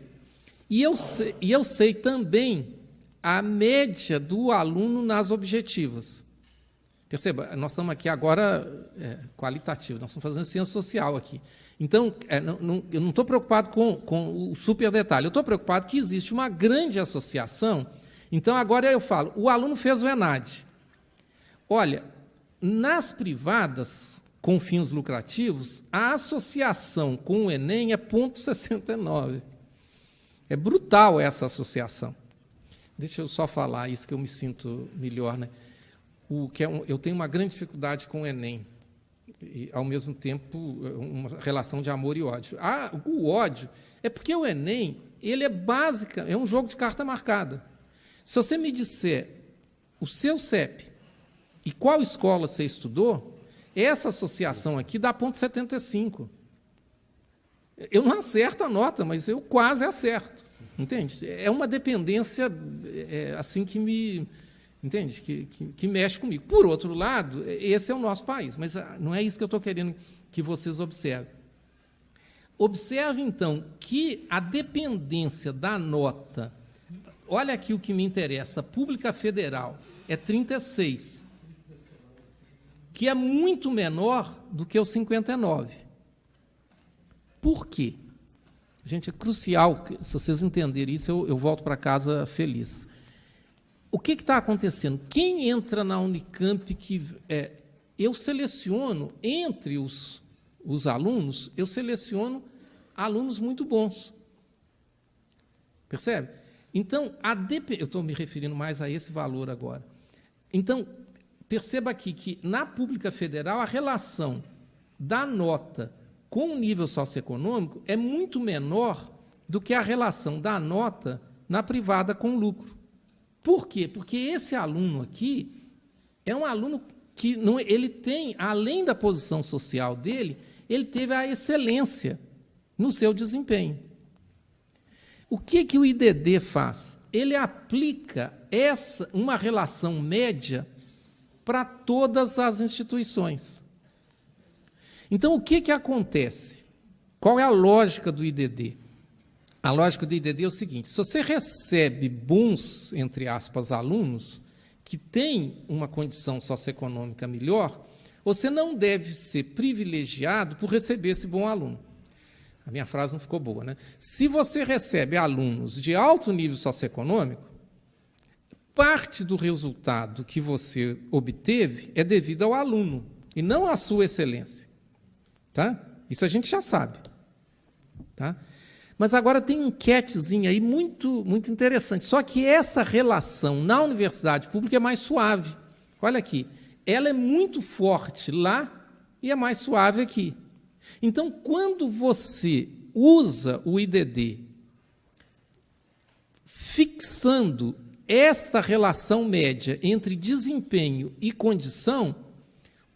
E eu sei também a média do aluno nas objetivas. Perceba, nós estamos aqui agora qualitativo, nós estamos fazendo ciência social aqui. Então, eu não estou preocupado com o super detalhe, eu estou preocupado que existe uma grande associação. Então, agora eu falo, o aluno fez o ENAD. Olha, nas privadas, com fins lucrativos, a associação com o Enem é 0,69. É brutal essa associação. Deixa eu só falar isso que eu me sinto melhor. Né? Eu tenho uma grande dificuldade com o Enem, e, ao mesmo tempo, uma relação de amor e ódio. O ódio é porque o Enem ele é um jogo de carta marcada. Se você me disser o seu CEP e qual escola você estudou, essa associação aqui dá 0,75. Eu não acerto a nota, mas eu quase acerto. Entende? É uma dependência assim que me... Entende? Que mexe comigo. Por outro lado, esse é o nosso país, mas não é isso que eu estou querendo que vocês observem. Observe, então, que a dependência da nota, olha aqui o que me interessa, pública federal, é 36, que é muito menor do que o 59. Por quê? Gente, é crucial, se vocês entenderem isso, eu volto para casa feliz. O que está acontecendo? Quem entra na Unicamp, eu seleciono, entre os alunos, eu seleciono alunos muito bons. Percebe? Então, eu estou me referindo mais a esse valor agora. Então, perceba aqui que, na pública federal, a relação da nota com o nível socioeconômico é muito menor do que a relação da nota na privada com o lucro. Por quê? Porque esse aluno aqui é um aluno que ele tem, além da posição social dele, ele teve a excelência no seu desempenho. O que o IDD faz? Ele aplica uma relação média para todas as instituições. Então, o que acontece? Qual é a lógica do IDD? A lógica do IDD é o seguinte: se você recebe bons, entre aspas, alunos, que têm uma condição socioeconômica melhor, você não deve ser privilegiado por receber esse bom aluno. A minha frase não ficou boa, né? Se você recebe alunos de alto nível socioeconômico, parte do resultado que você obteve é devido ao aluno, e não à sua excelência. Tá? Isso a gente já sabe. Tá? Mas agora tem uma enquetezinha aí muito, muito interessante. Só que essa relação na universidade pública é mais suave. Olha aqui, ela é muito forte lá e é mais suave aqui. Então, quando você usa o IDD fixando esta relação média entre desempenho e condição,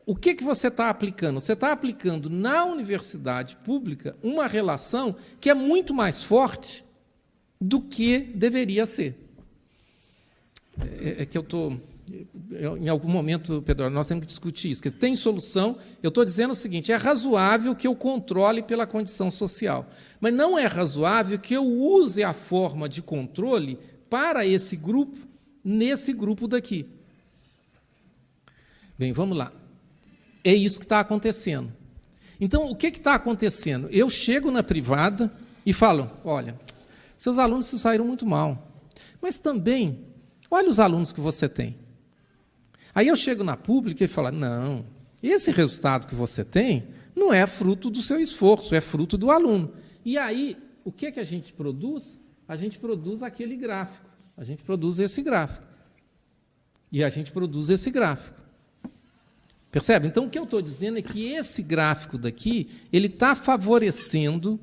o que você está aplicando? Você está aplicando na universidade pública uma relação que é muito mais forte do que deveria ser. É que eu estou... Em algum momento, Pedro, nós temos que discutir isso. Tem solução. Eu estou dizendo o seguinte: é razoável que eu controle pela condição social, mas não é razoável que eu use a forma de controle para esse grupo, nesse grupo daqui. Bem, vamos lá. É isso que está acontecendo. Então, o que está acontecendo? Eu chego na privada e falo: olha, seus alunos se saíram muito mal, mas também, olha os alunos que você tem. Aí eu chego na pública e falo: não, esse resultado que você tem não é fruto do seu esforço, é fruto do aluno. E aí, o que a gente produz? A gente produz aquele gráfico, a gente produz esse gráfico. E a gente produz esse gráfico. Percebe? Então, o que eu estou dizendo é que esse gráfico daqui, ele está favorecendo,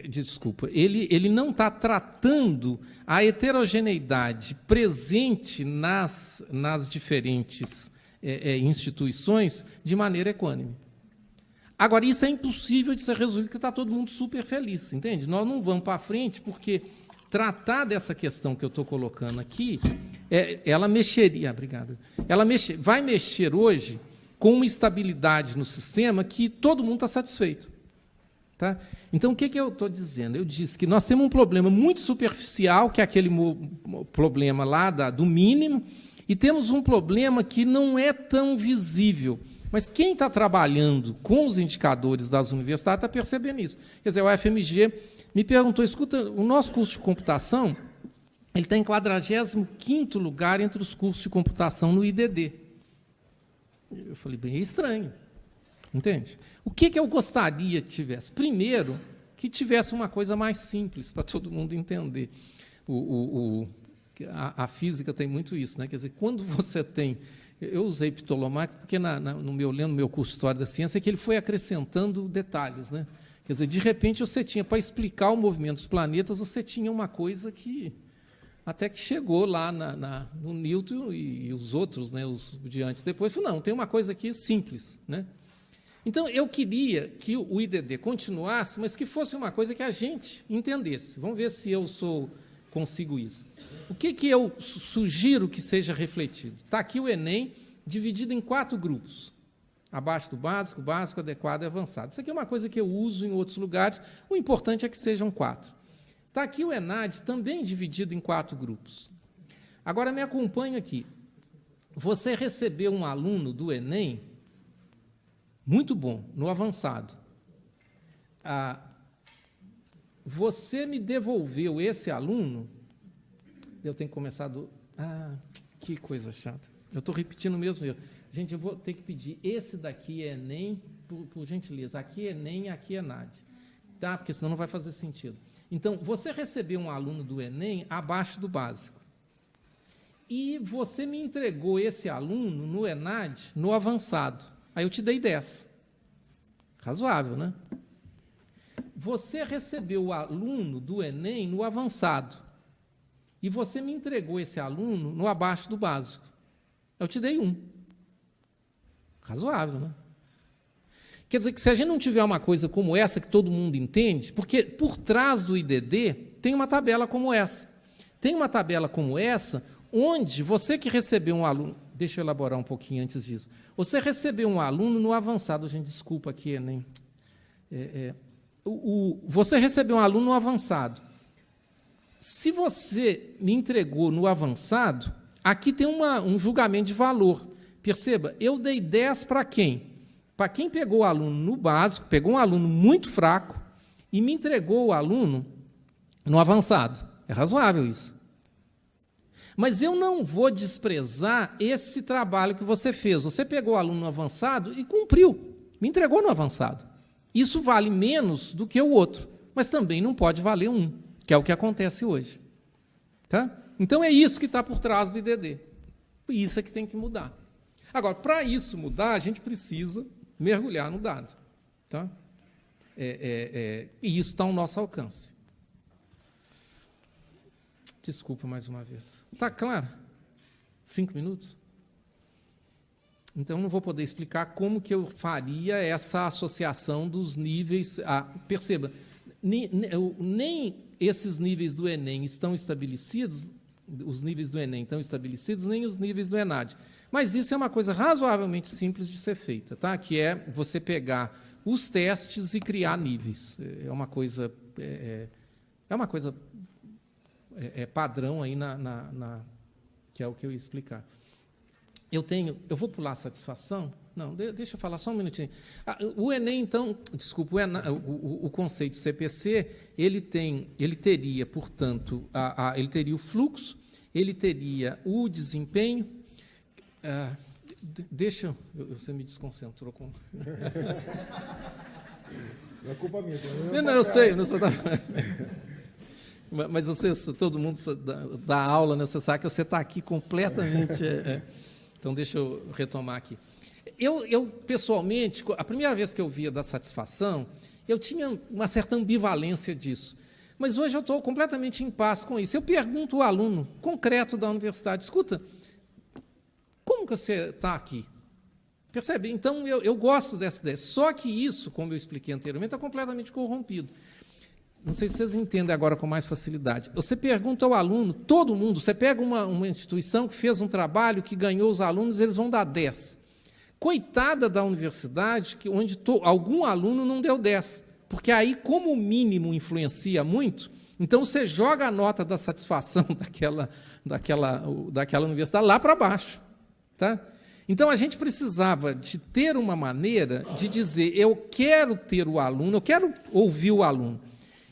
desculpa, ele não está tratando a heterogeneidade presente nas diferentes instituições de maneira equânime. Agora, isso é impossível de ser resolvido, porque está todo mundo super feliz, entende? Nós não vamos para frente, porque tratar dessa questão que eu estou colocando aqui, ela mexeria, obrigado, vai mexer hoje com uma estabilidade no sistema que todo mundo está satisfeito. Tá? Então, o que eu estou dizendo? Eu disse que nós temos um problema muito superficial, que é aquele problema lá do mínimo, e temos um problema que não é tão visível. Mas quem está trabalhando com os indicadores das universidades está percebendo isso. Quer dizer, o FMG me perguntou: escuta, o nosso curso de computação ele está em 45º lugar entre os cursos de computação no IDD. Eu falei: bem, é estranho. Entende? O que eu gostaria que tivesse? Primeiro, que tivesse uma coisa mais simples, para todo mundo entender. A física tem muito isso, né? Quer dizer, quando você tem... Eu usei Ptolomaico porque, no meu curso de História da Ciência, é que ele foi acrescentando detalhes. Né? Quer dizer, de repente, você tinha, para explicar o movimento dos planetas, você tinha uma coisa que... Até que chegou lá no Newton e os outros, né, os de antes depois, falou: não, tem uma coisa aqui simples. Né? Então, eu queria que o IDD continuasse, mas que fosse uma coisa que a gente entendesse. Vamos ver se eu consigo isso. O que eu sugiro que seja refletido? Está aqui o Enem, dividido em 4 grupos. abaixo do básico, básico, adequado e avançado. Isso aqui é uma coisa que eu uso em outros lugares, o importante é que sejam 4. Está aqui o ENAD, também dividido em 4 grupos. Agora, me acompanhe aqui. Você recebeu um aluno do Enem, muito bom, no avançado. Você me devolveu esse aluno, eu tenho que começar do... que coisa chata. Eu estou repetindo mesmo eu. Gente, eu vou ter que pedir, esse daqui é Enem, por gentileza, aqui é Enem, aqui é ENAD. Tá? Porque senão não vai fazer sentido. Então, você recebeu um aluno do Enem abaixo do básico. E você me entregou esse aluno no ENAD, no avançado. Aí eu te dei 10. Razoável, né? Você recebeu o aluno do Enem no avançado. E você me entregou esse aluno no abaixo do básico. Eu te dei 1. Razoável, né? Quer dizer que se a gente não tiver uma coisa como essa, que todo mundo entende, porque por trás do IDD tem uma tabela como essa. Tem uma tabela como essa, onde você que recebeu um aluno... Deixa eu elaborar um pouquinho antes disso. Você recebeu um aluno no avançado. Gente, desculpa aqui, Enem. Você recebeu um aluno no avançado. Se você me entregou no avançado, aqui tem um julgamento de valor. Perceba, eu dei 10 para quem? Para quem pegou o aluno no básico, pegou um aluno muito fraco e me entregou o aluno no avançado. É razoável isso. Mas eu não vou desprezar esse trabalho que você fez. Você pegou o aluno no avançado e cumpriu, me entregou no avançado. Isso vale menos do que o outro, mas também não pode valer 1, que é o que acontece hoje. Tá? Então, é isso que está por trás do IDD. E isso é que tem que mudar. Agora, para isso mudar, a gente precisa mergulhar no dado. Tá? E isso está ao nosso alcance. Desculpa mais uma vez. Está claro? 5 minutos? Então, não vou poder explicar como que eu faria essa associação dos níveis. Perceba, nem esses níveis do Enem estão estabelecidos, os níveis do Enem estão estabelecidos, nem os níveis do ENAD. Mas isso é uma coisa razoavelmente simples de ser feita, tá? Que é você pegar os testes e criar níveis. É uma coisa padrão aí que é o que eu ia explicar. Eu vou pular a satisfação? Não, deixa eu falar só um minutinho. O Enem, então, desculpa, o conceito CPC, ele teria, portanto, ele teria o fluxo, ele teria o desempenho. Você me desconcentrou com. Não é culpa minha. Não, eu sei, não sou da. Mas todo mundo da aula, né, você sabe que você está aqui completamente... Então, deixa eu retomar aqui. Eu, pessoalmente, a primeira vez que eu via da satisfação, eu tinha uma certa ambivalência disso. Mas hoje eu estou completamente em paz com isso. Eu pergunto ao aluno concreto da universidade, escuta, como que você está aqui? Percebe? Então, eu gosto dessa ideia. Só que isso, como eu expliquei anteriormente, está completamente corrompido. Não sei se vocês entendem agora com mais facilidade. Você pergunta ao aluno, todo mundo, você pega uma instituição que fez um trabalho, que ganhou os alunos, eles vão dar 10. Coitada da universidade, onde algum aluno não deu 10, porque aí, como o mínimo influencia muito, então você joga a nota da satisfação daquela universidade lá para baixo. Tá? Então, a gente precisava de ter uma maneira de dizer, eu quero ter o aluno, eu quero ouvir o aluno.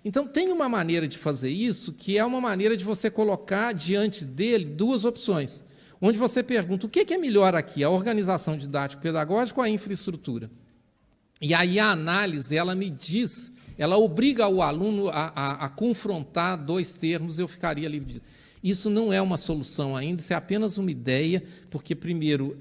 Então, tem uma maneira de fazer isso, que é uma maneira de você colocar diante dele 2 opções, onde você pergunta, o que é melhor aqui, a organização didático-pedagógica ou a infraestrutura? E aí a análise, ela me diz, ela obriga o aluno a confrontar 2 termos, eu ficaria livre disso. Isso não é uma solução ainda, isso é apenas uma ideia, porque, primeiro,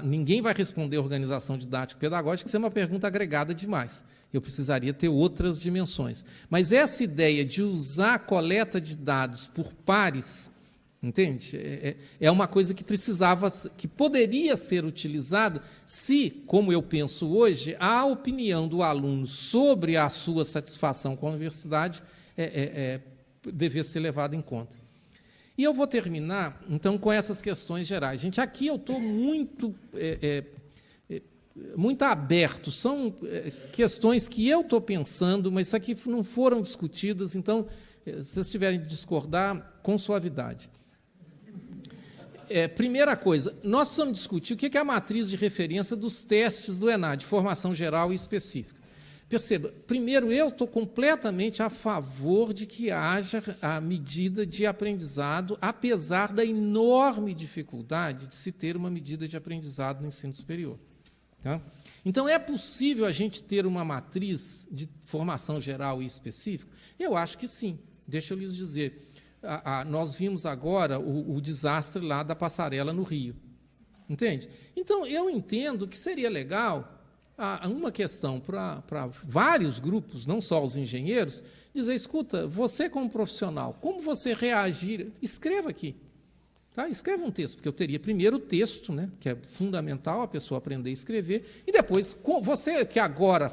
ninguém vai responder a organização didático-pedagógica, isso é uma pergunta agregada demais. Eu precisaria ter outras dimensões. Mas essa ideia de usar a coleta de dados por pares, entende? É uma coisa que poderia ser utilizada se, como eu penso hoje, a opinião do aluno sobre a sua satisfação com a universidade devesse ser levada em conta. E eu vou terminar, então, com essas questões gerais. Gente, aqui eu estou muito muito aberto. São questões que eu estou pensando, mas isso aqui não foram discutidas, então, se vocês tiverem de discordar, com suavidade. Primeira coisa, nós precisamos discutir o que é a matriz de referência dos testes do ENAD, formação geral e específica. Perceba, primeiro, eu estou completamente a favor de que haja a medida de aprendizado, apesar da enorme dificuldade de se ter uma medida de aprendizado no ensino superior. Tá? Então, é possível a gente ter uma matriz de formação geral e específica? Eu acho que sim. Deixa eu lhes dizer. Nós vimos agora o desastre lá da passarela no Rio. Entende? Então, eu entendo que seria legal uma questão para vários grupos, não só os engenheiros, dizer, escuta, você como profissional, como você reagir? Escreva aqui. Tá? Escreva um texto, porque eu teria primeiro o texto, né, que é fundamental a pessoa aprender a escrever, e depois, você que agora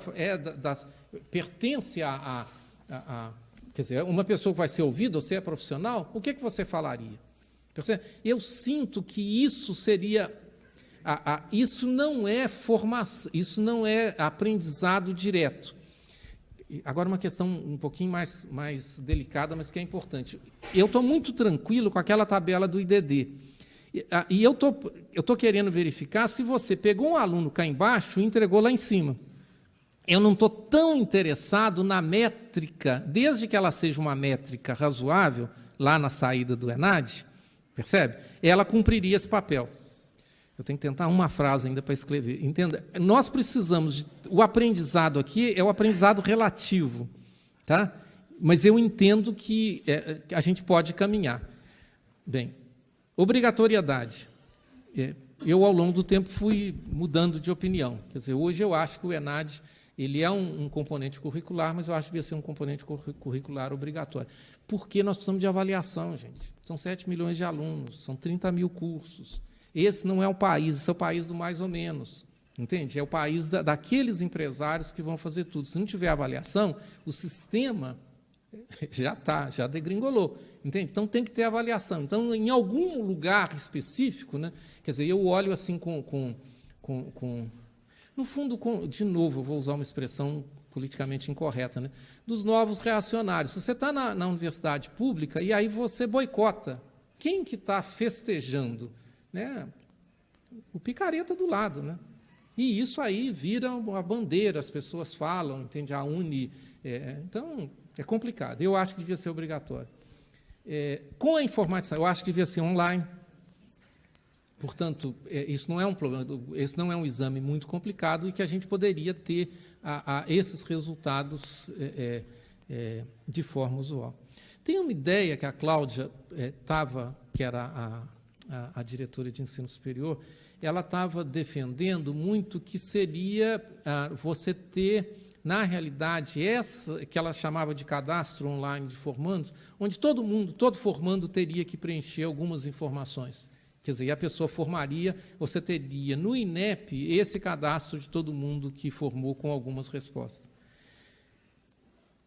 pertence quer dizer, uma pessoa que vai ser ouvida, você é profissional, o que você falaria? Eu sinto que isso seria... isso não é formação, isso não é aprendizado direto. Agora, uma questão um pouquinho mais delicada, mas que é importante. Eu estou muito tranquilo com aquela tabela do IDD. E eu estou querendo verificar se você pegou um aluno cá embaixo e entregou lá em cima. Eu não estou tão interessado na métrica, desde que ela seja uma métrica razoável, lá na saída do ENAD, percebe? Ela cumpriria esse papel. Eu tenho que tentar uma frase ainda para escrever. Entenda, nós precisamos... o aprendizado aqui é o aprendizado relativo, tá? Mas eu entendo que a gente pode caminhar. Bem, obrigatoriedade. Eu, ao longo do tempo, fui mudando de opinião. Quer dizer, hoje eu acho que o ENAD ele é um componente curricular, mas eu acho que devia ser um componente curricular obrigatório. Porque nós precisamos de avaliação, gente. São 7 milhões de alunos, são 30 mil cursos. Esse não é o país, esse é o país do mais ou menos, entende? É o país daqueles empresários que vão fazer tudo. Se não tiver avaliação, o sistema já degringolou, entende? Então, tem que ter avaliação. Então, em algum lugar específico, né, quer dizer, eu olho assim no fundo, de novo, eu vou usar uma expressão politicamente incorreta, né, dos novos reacionários. Se você está na universidade pública e aí você boicota, quem que está festejando? Né? O picareta do lado, né? E isso aí vira uma bandeira, as pessoas falam, entende? A Uni. Então, é complicado. Eu acho que devia ser obrigatório. Com a informatização, eu acho que devia ser online. Portanto, isso não é um problema, esse não é um exame muito complicado e que a gente poderia ter esses resultados de forma usual. Tem uma ideia que a Cláudia que era a diretora de ensino superior, ela estava defendendo muito que seria você ter, na realidade, essa que ela chamava de cadastro online de formandos, onde todo formando teria que preencher algumas informações. Quer dizer, a pessoa formaria, você teria no INEP esse cadastro de todo mundo que formou com algumas respostas.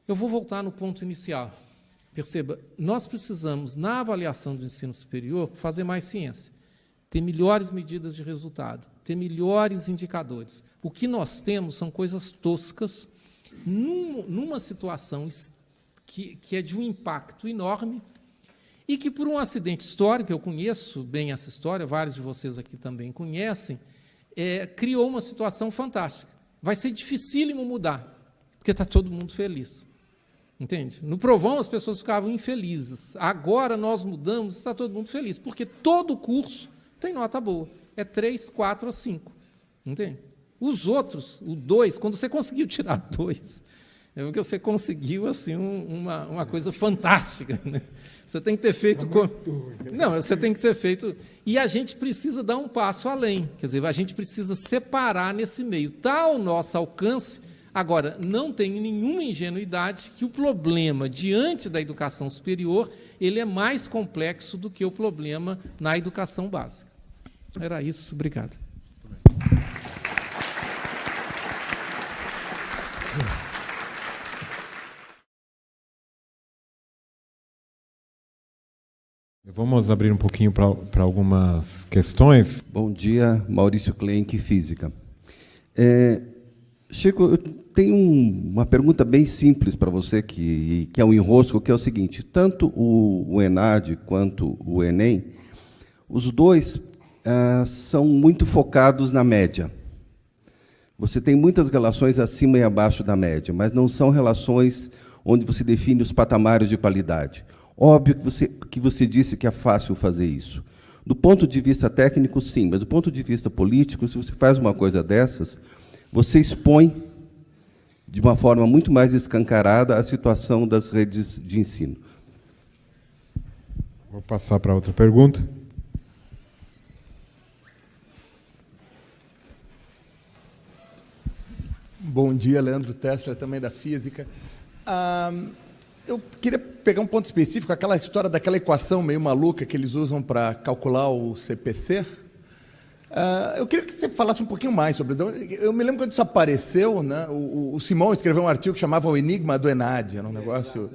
Eu vou voltar no ponto inicial. Perceba, nós precisamos, na avaliação do ensino superior, fazer mais ciência, ter melhores medidas de resultado, ter melhores indicadores. O que nós temos são coisas toscas, numa situação que é de um impacto enorme e que, por um acidente histórico, eu conheço bem essa história, vários de vocês aqui também conhecem, criou uma situação fantástica. Vai ser dificílimo mudar, porque está todo mundo feliz. Entende? No Provão, as pessoas ficavam infelizes. Agora, nós mudamos, está todo mundo feliz, porque todo curso tem nota boa. É 3, 4 ou 5. Entende? Os outros, o 2, quando você conseguiu tirar 2, é porque você conseguiu assim, uma coisa fantástica. Né? Você tem que ter feito... Não, você tem que ter feito... E a gente precisa dar um passo além. Quer dizer, a gente precisa separar nesse meio. Está ao nosso alcance. Agora, não tem nenhuma ingenuidade que o problema diante da educação superior ele é mais complexo do que o problema na educação básica. Era isso. Obrigado. Vamos abrir um pouquinho para algumas questões. Bom dia, Maurício Klenk, Física. Chico, eu tenho uma pergunta bem simples para você, que é um enrosco, que é o seguinte: tanto o ENAD quanto o Enem, os dois são muito focados na média. Você tem muitas relações acima e abaixo da média, mas não são relações onde você define os patamares de qualidade. Óbvio que você disse que é fácil fazer isso. Do ponto de vista técnico, sim, mas do ponto de vista político, se você faz uma coisa dessas, você expõe de uma forma muito mais escancarada a situação das redes de ensino. Vou passar para outra pergunta. Bom dia, Leandro Tessler, também da Física. Eu queria pegar um ponto específico, aquela história daquela equação meio maluca que eles usam para calcular o CPC. Eu queria que você falasse um pouquinho mais sobre. Eu me lembro quando isso apareceu, né? O Simon escreveu um artigo que chamava O Enigma do ENAD, era um negócio.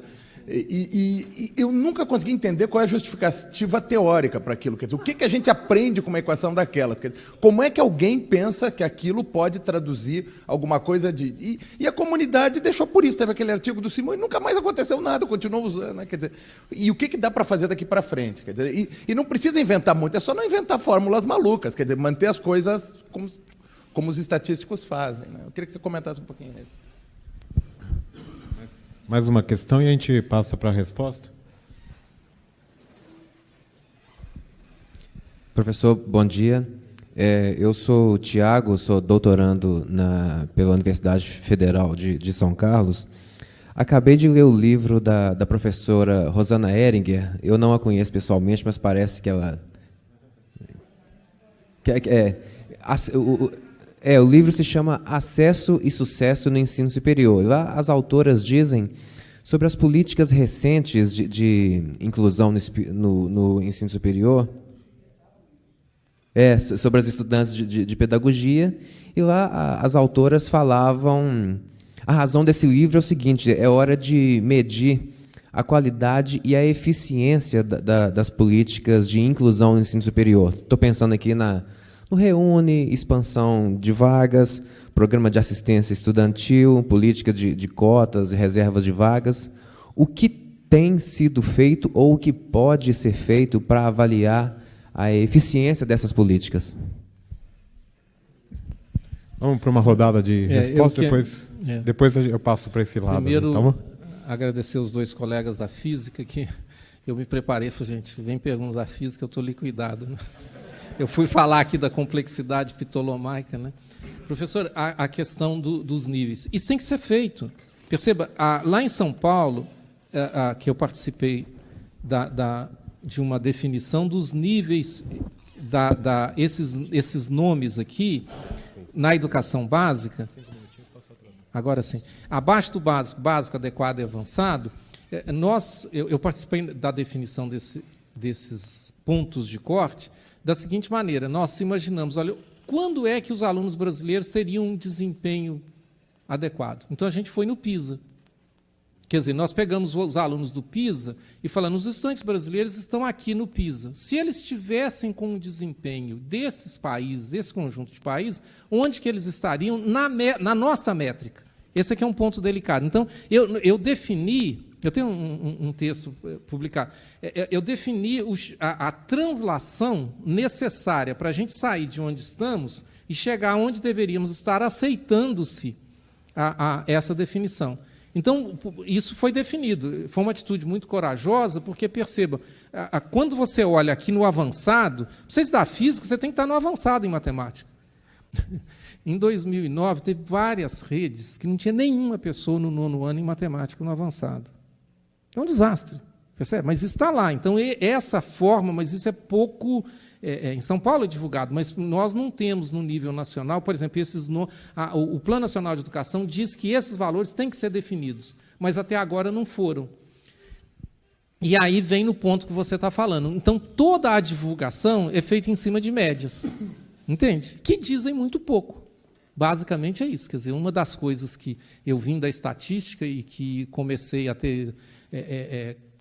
E eu nunca consegui entender qual é a justificativa teórica para aquilo. Quer dizer, o que a gente aprende com uma equação daquelas? Quer dizer, como é que alguém pensa que aquilo pode traduzir alguma coisa de... E a comunidade deixou por isso. Teve aquele artigo do Simão e nunca mais aconteceu nada, continuou usando. Né? Quer dizer, e o que dá para fazer daqui para frente? Quer dizer, e não precisa inventar muito, é só não inventar fórmulas malucas, quer dizer, manter as coisas como os estatísticos fazem. Né? Eu queria que você comentasse um pouquinho isso. Mais uma questão e a gente passa para a resposta. Professor, bom dia. Eu sou o Tiago, sou doutorando pela Universidade Federal de São Carlos. Acabei de ler o livro da professora Rosana Ehringer. Eu não a conheço pessoalmente, mas parece que ela... O livro se chama Acesso e Sucesso no Ensino Superior. E lá as autoras dizem sobre as políticas recentes de inclusão no ensino superior, sobre as estudantes de pedagogia, e lá as autoras falavam... A razão desse livro é o seguinte: é hora de medir a qualidade e a eficiência das políticas de inclusão no ensino superior. Estou pensando aqui no Reúne, expansão de vagas, programa de assistência estudantil, política de cotas e reservas de vagas. O que tem sido feito ou o que pode ser feito para avaliar a eficiência dessas políticas? Vamos para uma rodada de resposta, depois eu passo para esse lado. Primeiro, tá bom? Agradecer os dois colegas da Física, que eu me preparei, falei, gente, vem pergunta da Física, eu estou liquidado. Né? Eu fui falar aqui da complexidade ptolomaica. Né? Professor, a questão dos níveis. Isso tem que ser feito. Perceba, lá em São Paulo, que eu participei de uma definição dos níveis, esses nomes aqui, na educação básica, agora sim, abaixo do básico, adequado e avançado, eu participei da definição desses pontos de corte da seguinte maneira: nós imaginamos, olha, quando é que os alunos brasileiros teriam um desempenho adequado? Então, a gente foi no PISA. Quer dizer, nós pegamos os alunos do PISA e falamos, os estudantes brasileiros estão aqui no PISA. Se eles estivessem com um desempenho desses países, desse conjunto de países, onde que eles estariam na nossa métrica? Esse aqui é um ponto delicado. Então, eu defini, eu tenho um texto publicado, eu defini a translação necessária para a gente sair de onde estamos e chegar onde deveríamos estar, aceitando-se essa definição. Então, isso foi definido. Foi uma atitude muito corajosa, porque, perceba, quando você olha aqui no avançado, para você estudar física, você tem que estar no avançado em matemática. Em 2009, teve várias redes que não tinha nenhuma pessoa no 9º ano em matemática no avançado. É um desastre, percebe? Mas está lá. Então, essa forma, mas isso é pouco... em São Paulo é divulgado, mas nós não temos no nível nacional, por exemplo, o Plano Nacional de Educação diz que esses valores têm que ser definidos, mas até agora não foram. E aí vem no ponto que você está falando. Então, toda a divulgação é feita em cima de médias, entende? Que dizem muito pouco. Basicamente é isso. Quer dizer, uma das coisas que eu vim da estatística e que comecei a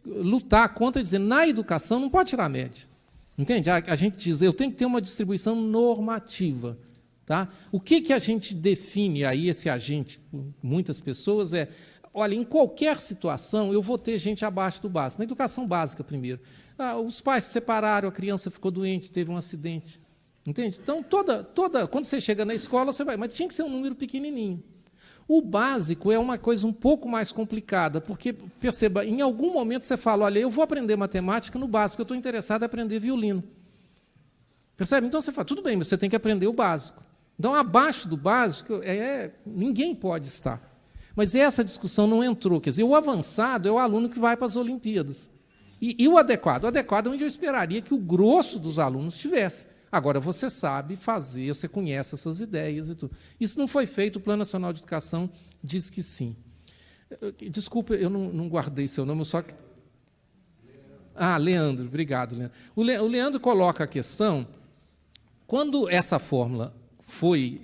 lutar contra, dizer, na educação não pode tirar média. Entende? A gente diz, eu tenho que ter uma distribuição normativa. Tá? O que a gente define aí, esse agente, muitas pessoas, olha, em qualquer situação eu vou ter gente abaixo do básico. Na educação básica, primeiro. Os pais se separaram, a criança ficou doente, teve um acidente. Entende? Então, quando você chega na escola, você vai... Mas tinha que ser um número pequenininho. O básico é uma coisa um pouco mais complicada, porque, perceba, em algum momento você fala, olha, eu vou aprender matemática no básico, eu estou interessado em aprender violino. Percebe? Então, você fala, tudo bem, mas você tem que aprender o básico. Então, abaixo do básico, ninguém pode estar. Mas essa discussão não entrou. Quer dizer, o avançado é o aluno que vai para as Olimpíadas. E o adequado? O adequado é onde eu esperaria que o grosso dos alunos estivesse. Agora, você sabe fazer, você conhece essas ideias e tudo. Isso não foi feito, o Plano Nacional de Educação diz que sim. Desculpa, eu não guardei seu nome, só que... Leandro, obrigado, Leandro. O Leandro coloca a questão, quando essa fórmula foi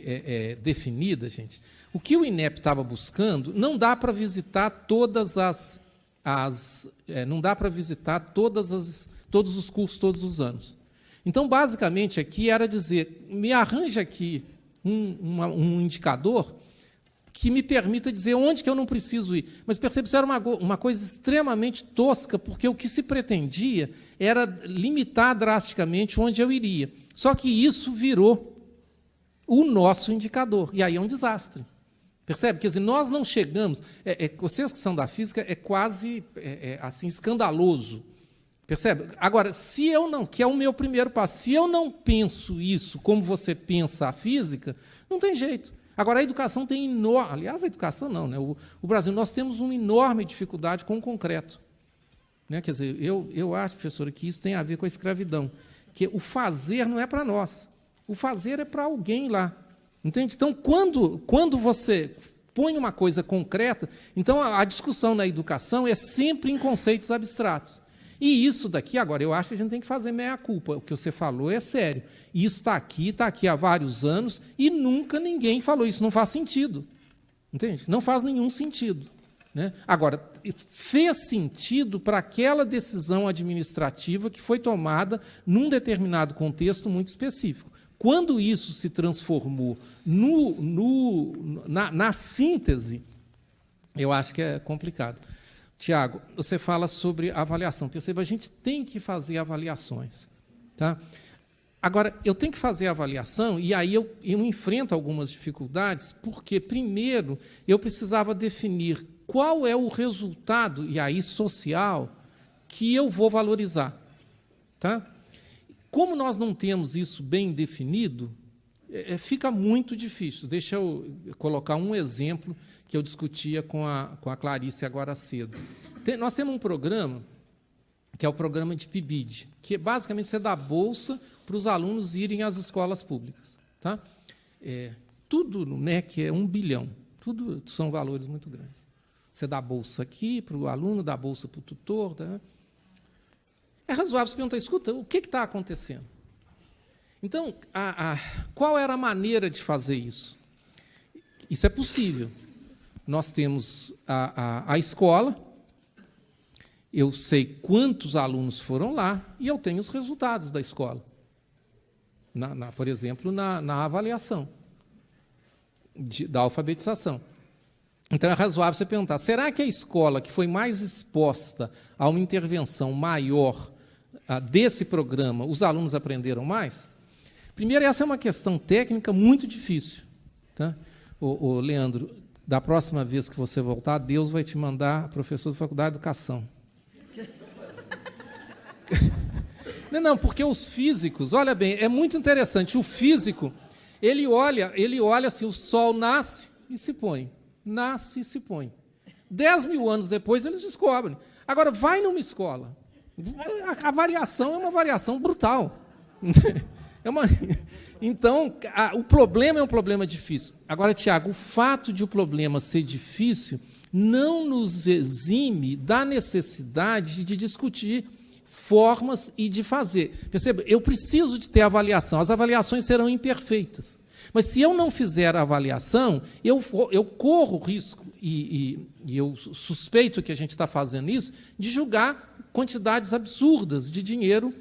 definida, gente, o que o INEP estava buscando, não dá para visitar todos os cursos todos os anos. Então, basicamente, aqui era dizer, me arranja aqui um indicador que me permita dizer onde que eu não preciso ir. Mas percebe, isso era uma coisa extremamente tosca, porque o que se pretendia era limitar drasticamente onde eu iria. Só que isso virou o nosso indicador, e aí é um desastre. Percebe? Quer dizer, nós não chegamos... vocês que são da física, é quase assim, escandaloso. Percebe? Agora, se eu não, que é o meu primeiro passo, se eu não penso isso como você pensa a física, não tem jeito. Agora, a educação tem enorme... Aliás, a educação não, né? O Brasil, nós temos uma enorme dificuldade com o concreto. Né? Quer dizer, eu acho, professora, que isso tem a ver com a escravidão, que o fazer não é para nós, o fazer é para alguém lá. Entende? Então, quando você põe uma coisa concreta, então a discussão na educação é sempre em conceitos abstratos. E isso daqui, agora, eu acho que a gente tem que fazer meia-culpa. O que você falou é sério. Isso está aqui há vários anos, e nunca ninguém falou isso. Não faz sentido. Entende? Não faz nenhum sentido. Né? Agora, fez sentido para aquela decisão administrativa que foi tomada num determinado contexto muito específico. Quando isso se transformou na síntese, eu acho que é complicado. Tiago, você fala sobre avaliação. Perceba, a gente tem que fazer avaliações. Tá? Agora, eu tenho que fazer avaliação, e aí eu enfrento algumas dificuldades, porque, primeiro, eu precisava definir qual é o resultado, e aí social, que eu vou valorizar. Tá? Como nós não temos isso bem definido, fica muito difícil. Deixa eu colocar um exemplo que eu discutia com a Clarice agora cedo. Nós temos um programa, que é o programa de PIBID, que basicamente você dá bolsa para os alunos irem às escolas públicas. Tá? Tudo no MEC é 1 bilhão, tudo são valores muito grandes. Você dá bolsa aqui para o aluno, dá bolsa para o tutor. Tá? É razoável você perguntar, escuta, o que está acontecendo? Então, qual era a maneira de fazer isso? Isso é possível. Nós temos a escola, eu sei quantos alunos foram lá e eu tenho os resultados da escola. Por exemplo, na avaliação da alfabetização. Então, é razoável você perguntar, será que a escola que foi mais exposta a uma intervenção maior desse programa, os alunos aprenderam mais? Primeiro, essa é uma questão técnica muito difícil. Tá? Leandro, da próxima vez que você voltar, Deus vai te mandar professor da Faculdade de Educação. Não, porque os físicos, olha bem, é muito interessante. O físico, ele olha assim, o sol nasce e se põe. Nasce e se põe. 10 mil anos depois, eles descobrem. Agora, vai numa escola. A variação é uma variação brutal. Então, o problema é um problema difícil. Agora, Tiago, o fato de o problema ser difícil não nos exime da necessidade de discutir formas e de fazer. Perceba, eu preciso de ter avaliação. As avaliações serão imperfeitas. Mas, se eu não fizer a avaliação, eu corro o risco, e eu suspeito que a gente está fazendo isso, de julgar quantidades absurdas de dinheiro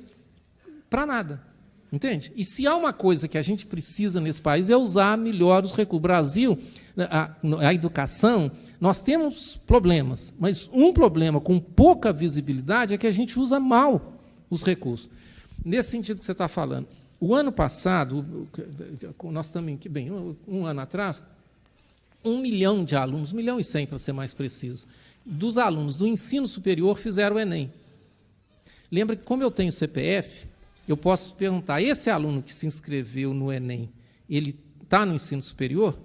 para nada. Entende? E se há uma coisa que a gente precisa nesse país é usar melhor os recursos. O Brasil, a educação, nós temos problemas, mas um problema com pouca visibilidade é que a gente usa mal os recursos. Nesse sentido que você está falando, o ano passado, nós também, bem, um ano atrás, 1 milhão de alunos, 1,1 milhão para ser mais preciso, dos alunos do ensino superior fizeram o Enem. Lembra que, como eu tenho CPF, eu posso perguntar, esse aluno que se inscreveu no Enem, ele está no ensino superior?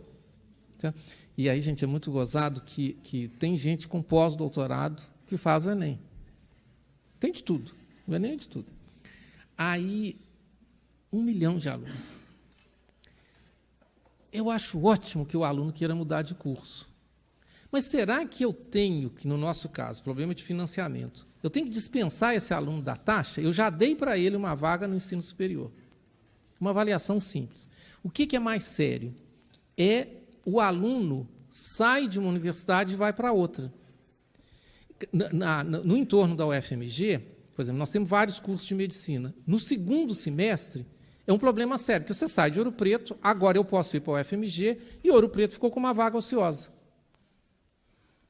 Tá? E aí, gente, é muito gozado que tem gente com pós-doutorado que faz o Enem. Tem de tudo. O Enem é de tudo. Aí, 1 milhão de alunos. Eu acho ótimo que o aluno queira mudar de curso. Mas será que eu tenho, que no nosso caso, problema de financiamento, eu tenho que dispensar esse aluno da taxa? Eu já dei para ele uma vaga no ensino superior. Uma avaliação simples. O que é mais sério? É o aluno sai de uma universidade e vai para outra. No entorno da UFMG, por exemplo, nós temos vários cursos de medicina. No segundo semestre, é um problema sério, porque você sai de Ouro Preto, agora eu posso ir para a UFMG, e Ouro Preto ficou com uma vaga ociosa.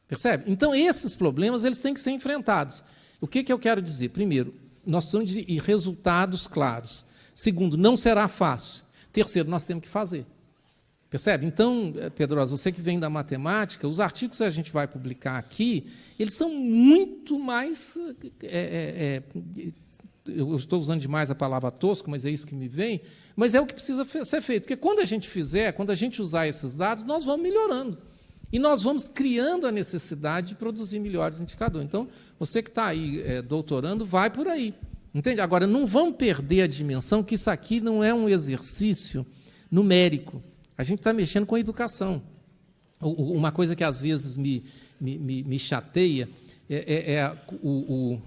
Percebe? Então, esses problemas eles têm que ser enfrentados. O que eu quero dizer? Primeiro, nós precisamos de resultados claros. Segundo, não será fácil. Terceiro, nós temos que fazer. Percebe? Então, Pedrosa, você que vem da matemática, os artigos que a gente vai publicar aqui, eles são muito mais... eu estou usando demais a palavra tosco, mas é isso que me vem, mas é o que precisa ser feito. Porque quando a gente fizer, quando a gente usar esses dados, nós vamos melhorando. E nós vamos criando a necessidade de produzir melhores indicadores. Então, você que está aí doutorando, vai por aí. Entende? Agora, não vamos perder a dimensão que isso aqui não é um exercício numérico. A gente está mexendo com a educação. Uma coisa que, às vezes, me chateia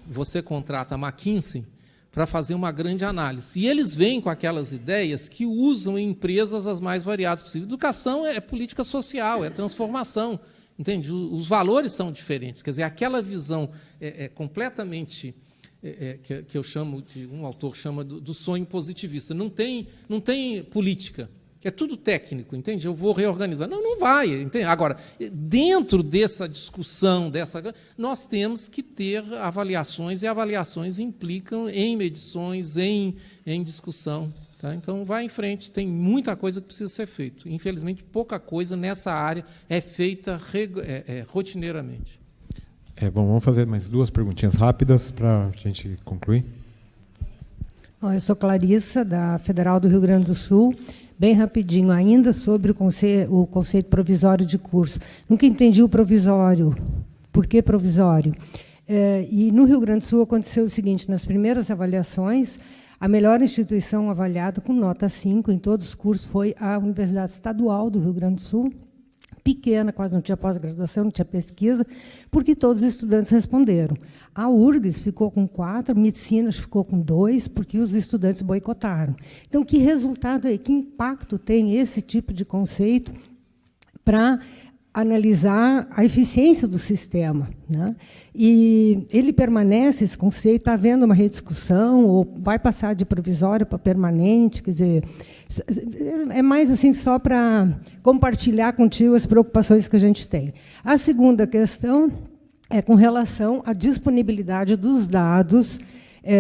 você contrata a McKinsey para fazer uma grande análise. E eles vêm com aquelas ideias que usam em empresas as mais variadas possíveis. Educação é política social, é transformação. Entende? Os valores são diferentes. Quer dizer, aquela visão completamente... que eu chamo, um autor chama do sonho positivista. Não tem política. É tudo técnico, entende? Eu vou reorganizar. Não vai. Entende? Agora, dentro dessa discussão, nós temos que ter avaliações, e avaliações implicam em medições, em discussão. Tá? Então, vai em frente, tem muita coisa que precisa ser feita. Infelizmente, pouca coisa nessa área é feita rotineiramente. Bom, vamos fazer mais 2 perguntinhas rápidas para a gente concluir. Bom, eu sou Clarissa, da Federal do Rio Grande do Sul. Bem rapidinho, ainda sobre o conceito provisório de curso. Nunca entendi o provisório. Por que provisório? E no Rio Grande do Sul aconteceu o seguinte, nas primeiras avaliações, a melhor instituição avaliada com nota 5 em todos os cursos foi a Universidade Estadual do Rio Grande do Sul, pequena, quase não tinha pós-graduação, não tinha pesquisa, porque todos os estudantes responderam. A URGS ficou com 4, Medicina ficou com 2, porque os estudantes boicotaram. Então, que resultado é? Que impacto tem esse tipo de conceito para analisar a eficiência do sistema, né? E ele permanece, esse conceito, está havendo uma rediscussão, ou vai passar de provisório para permanente, quer dizer, é mais assim só para compartilhar contigo as preocupações que a gente tem. A segunda questão é com relação à disponibilidade dos dados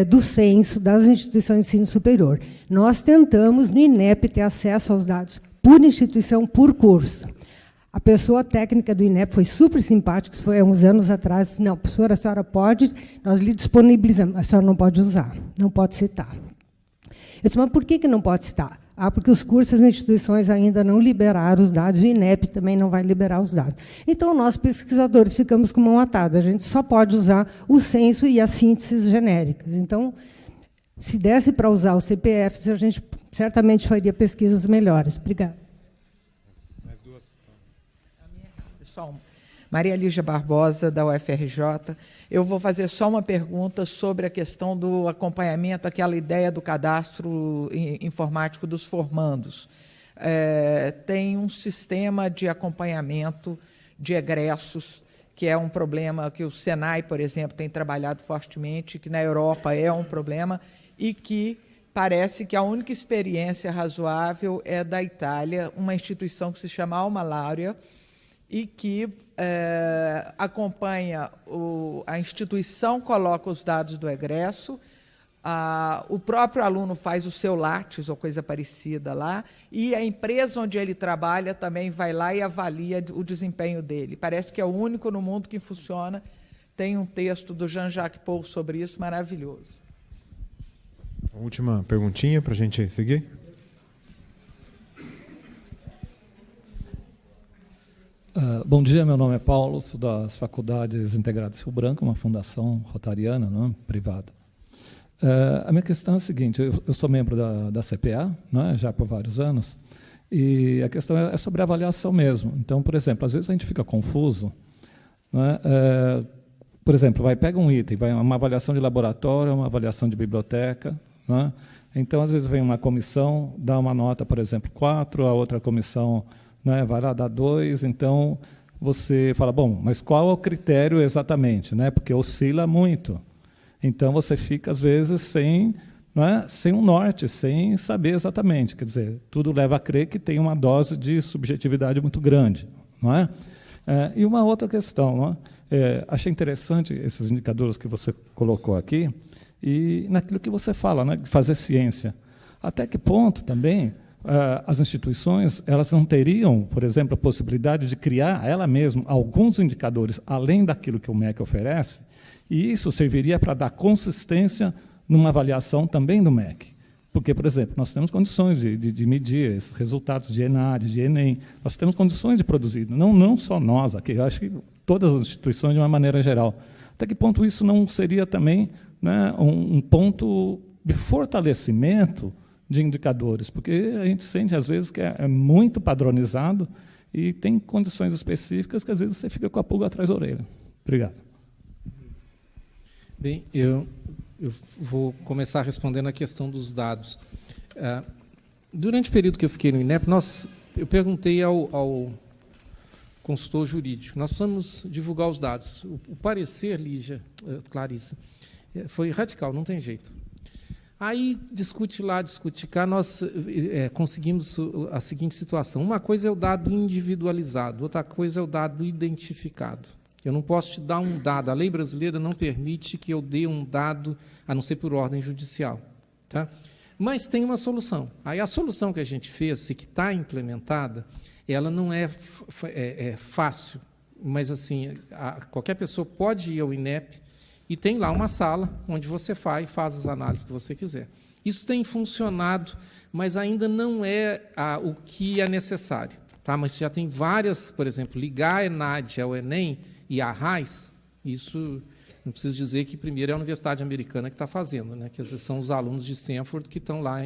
do censo das instituições de ensino superior. Nós tentamos, no INEP, ter acesso aos dados por instituição, por curso. A pessoa técnica do INEP foi super simpática, isso foi há uns anos atrás, disse, não, professora, a senhora pode, nós lhe disponibilizamos, a senhora não pode usar, não pode citar. Eu disse, mas por que não pode citar? Porque os cursos e as instituições ainda não liberaram os dados, o INEP também não vai liberar os dados. Então, nós, pesquisadores, ficamos com mão atada, a gente só pode usar o censo e as sínteses genéricas. Então, se desse para usar os CPFs, a gente certamente faria pesquisas melhores. Obrigada. Maria Lígia Barbosa, da UFRJ. Eu vou fazer só uma pergunta sobre a questão do acompanhamento, aquela ideia do cadastro informático dos formandos. Tem um sistema de acompanhamento de egressos, que é um problema que o Senai, por exemplo, tem trabalhado fortemente, que na Europa é um problema, e que parece que a única experiência razoável é da Itália, uma instituição que se chama Alma Laurea, e que acompanha a instituição, coloca os dados do egresso, o próprio aluno faz o seu Lattes ou coisa parecida lá, e a empresa onde ele trabalha também vai lá e avalia o desempenho dele. Parece que é o único no mundo que funciona. Tem um texto do Jean-Jacques Paul sobre isso, maravilhoso. Última perguntinha para a gente seguir. Bom dia, meu nome é Paulo, sou das Faculdades Integradas Rio Branco, uma fundação rotariana, não é? Privada. A minha questão é a seguinte, eu sou membro da CPA, não é? Já por vários anos, e a questão é sobre a avaliação mesmo. Então, por exemplo, às vezes a gente fica confuso, não é? Por exemplo, pega um item, vai uma avaliação de laboratório, uma avaliação de biblioteca, não é? Então, às vezes vem uma comissão, dá uma nota, por exemplo, 4, a outra comissão, né, vai lá dar 2, então você fala, bom, mas qual é o critério exatamente? Né? Porque oscila muito. Então, você fica, às vezes, sem um norte, sem saber exatamente. Quer dizer, tudo leva a crer que tem uma dose de subjetividade muito grande. Não é? E uma outra questão, não é? Achei interessante esses indicadores que você colocou aqui, e naquilo que você fala, né, de fazer ciência. Até que ponto, também, as instituições elas não teriam, por exemplo, a possibilidade de criar ela mesma alguns indicadores além daquilo que o MEC oferece, e isso serviria para dar consistência numa avaliação também do MEC. Porque, por exemplo, nós temos condições de medir esses resultados de ENAD, de ENEM, nós temos condições de produzir, não só nós aqui, eu acho que todas as instituições de uma maneira geral. Até que ponto isso não seria também, né, um ponto de fortalecimento de indicadores, porque a gente sente, às vezes, que é muito padronizado e tem condições específicas que, às vezes, você fica com a pulga atrás da orelha. Obrigado. Bem, eu vou começar respondendo a questão dos dados. Durante o período que eu fiquei no INEP, eu perguntei ao consultor jurídico, nós precisamos divulgar os dados. O parecer, Lígia, Clarissa, foi radical, não tem jeito. Aí, discute lá, discute cá, nós conseguimos a seguinte situação. Uma coisa é o dado individualizado, outra coisa é o dado identificado. Eu não posso te dar um dado, a lei brasileira não permite que eu dê um dado, a não ser por ordem judicial. Tá? Mas tem uma solução. Aí a solução que a gente fez, e que está implementada, ela não é fácil, mas assim, qualquer pessoa pode ir ao INEP, e tem lá uma sala onde você faz as análises que você quiser. Isso tem funcionado, mas ainda não é o que é necessário. Tá? Mas já tem várias, por exemplo, ligar a ENAD ao ENEM e a RAIS, isso não preciso dizer que primeiro é a Universidade Americana que está fazendo, né? Que são os alunos de Stanford que estão lá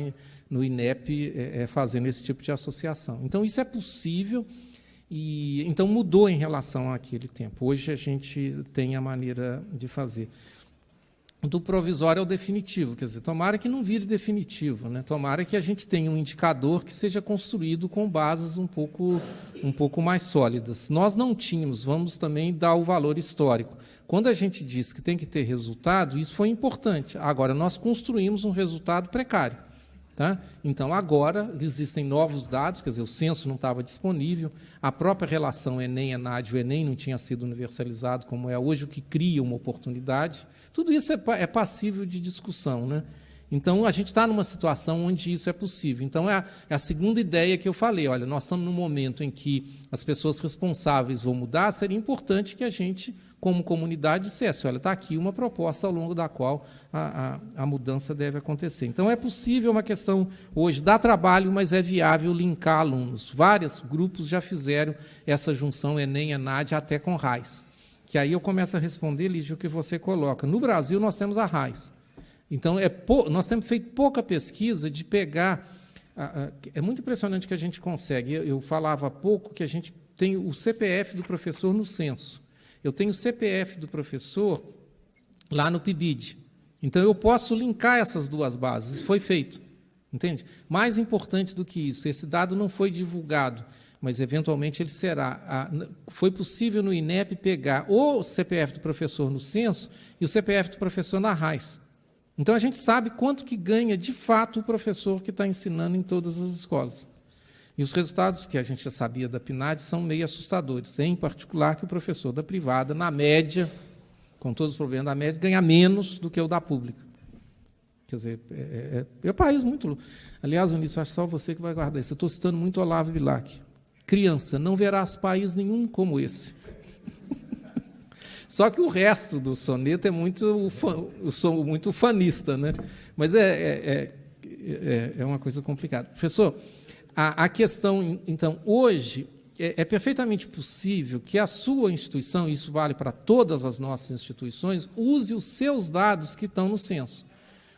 no INEP fazendo esse tipo de associação. Então, isso é possível, e então mudou em relação àquele tempo. Hoje a gente tem a maneira de fazer. Do provisório ao definitivo, quer dizer, tomara que não vire definitivo, né? Tomara que a gente tenha um indicador que seja construído com bases um pouco mais sólidas. Nós não tínhamos, vamos também dar o valor histórico. Quando a gente diz que tem que ter resultado, isso foi importante. Agora, nós construímos um resultado precário. Tá? Então, agora, existem novos dados, quer dizer, o censo não estava disponível, a própria relação ENEM-ENAD, o ENEM não tinha sido universalizado como é hoje, o que cria uma oportunidade. Tudo isso é passível de discussão. Né? Então, a gente está numa situação onde isso é possível. Então, é a segunda ideia que eu falei. Olha, nós estamos num momento em que as pessoas responsáveis vão mudar, seria importante que a gente, como comunidade, dissesse, olha, está aqui uma proposta ao longo da qual a mudança deve acontecer. Então, é possível, uma questão hoje, dá trabalho, mas é viável linkar alunos. Vários grupos já fizeram essa junção ENEM-ENAD até com RAIS. Que aí eu começo a responder, Lígia, o que você coloca. No Brasil, nós temos a RAIS. Então, nós temos feito pouca pesquisa de pegar... É muito impressionante que a gente consegue. Eu falava há pouco que a gente tem o CPF do professor no censo. Eu tenho o CPF do professor lá no PIBID. Então, eu posso linkar essas duas bases. Isso foi feito. Entende? Mais importante do que isso, esse dado não foi divulgado, mas, eventualmente, ele será. Foi possível no INEP pegar o CPF do professor no censo e o CPF do professor na RAIS. Então, a gente sabe quanto que ganha, de fato, o professor que está ensinando em todas as escolas. E os resultados que a gente já sabia da PNAD são meio assustadores, em particular que o professor da privada, na média, com todos os problemas da média, ganha menos do que o da pública. Quer dizer, é um país muito... Aliás, Vinícius, acho só você que vai guardar isso. Eu estou citando muito Olavo Bilac. Criança, não verás país nenhum como esse. Só que o resto do soneto é muito fanista, né? Mas é uma coisa complicada. Professor, a questão, então, hoje, é perfeitamente possível que a sua instituição, e isso vale para todas as nossas instituições, use os seus dados que estão no censo.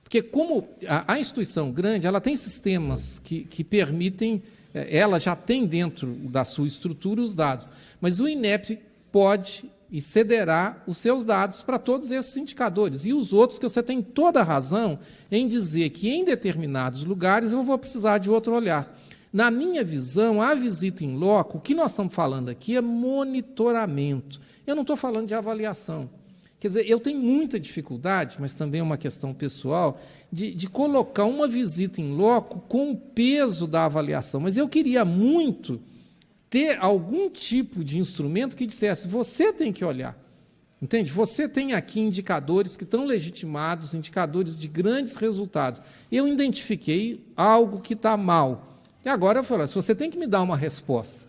Porque, como a instituição grande, ela tem sistemas que permitem, ela já tem dentro da sua estrutura os dados, mas o INEP pode e cederá os seus dados para todos esses indicadores. E os outros, que você tem toda a razão em dizer que, em determinados lugares, eu vou precisar de outro olhar. Na minha visão, a visita em loco, o que nós estamos falando aqui é monitoramento. Eu não estou falando de avaliação. Quer dizer, eu tenho muita dificuldade, mas também é uma questão pessoal, de colocar uma visita em loco com o peso da avaliação. Mas eu queria muito ter algum tipo de instrumento que dissesse, você tem que olhar, entende? Você tem aqui indicadores que estão legitimados, indicadores de grandes resultados. Eu identifiquei algo que está mal. E agora eu falo, se você tem que me dar uma resposta,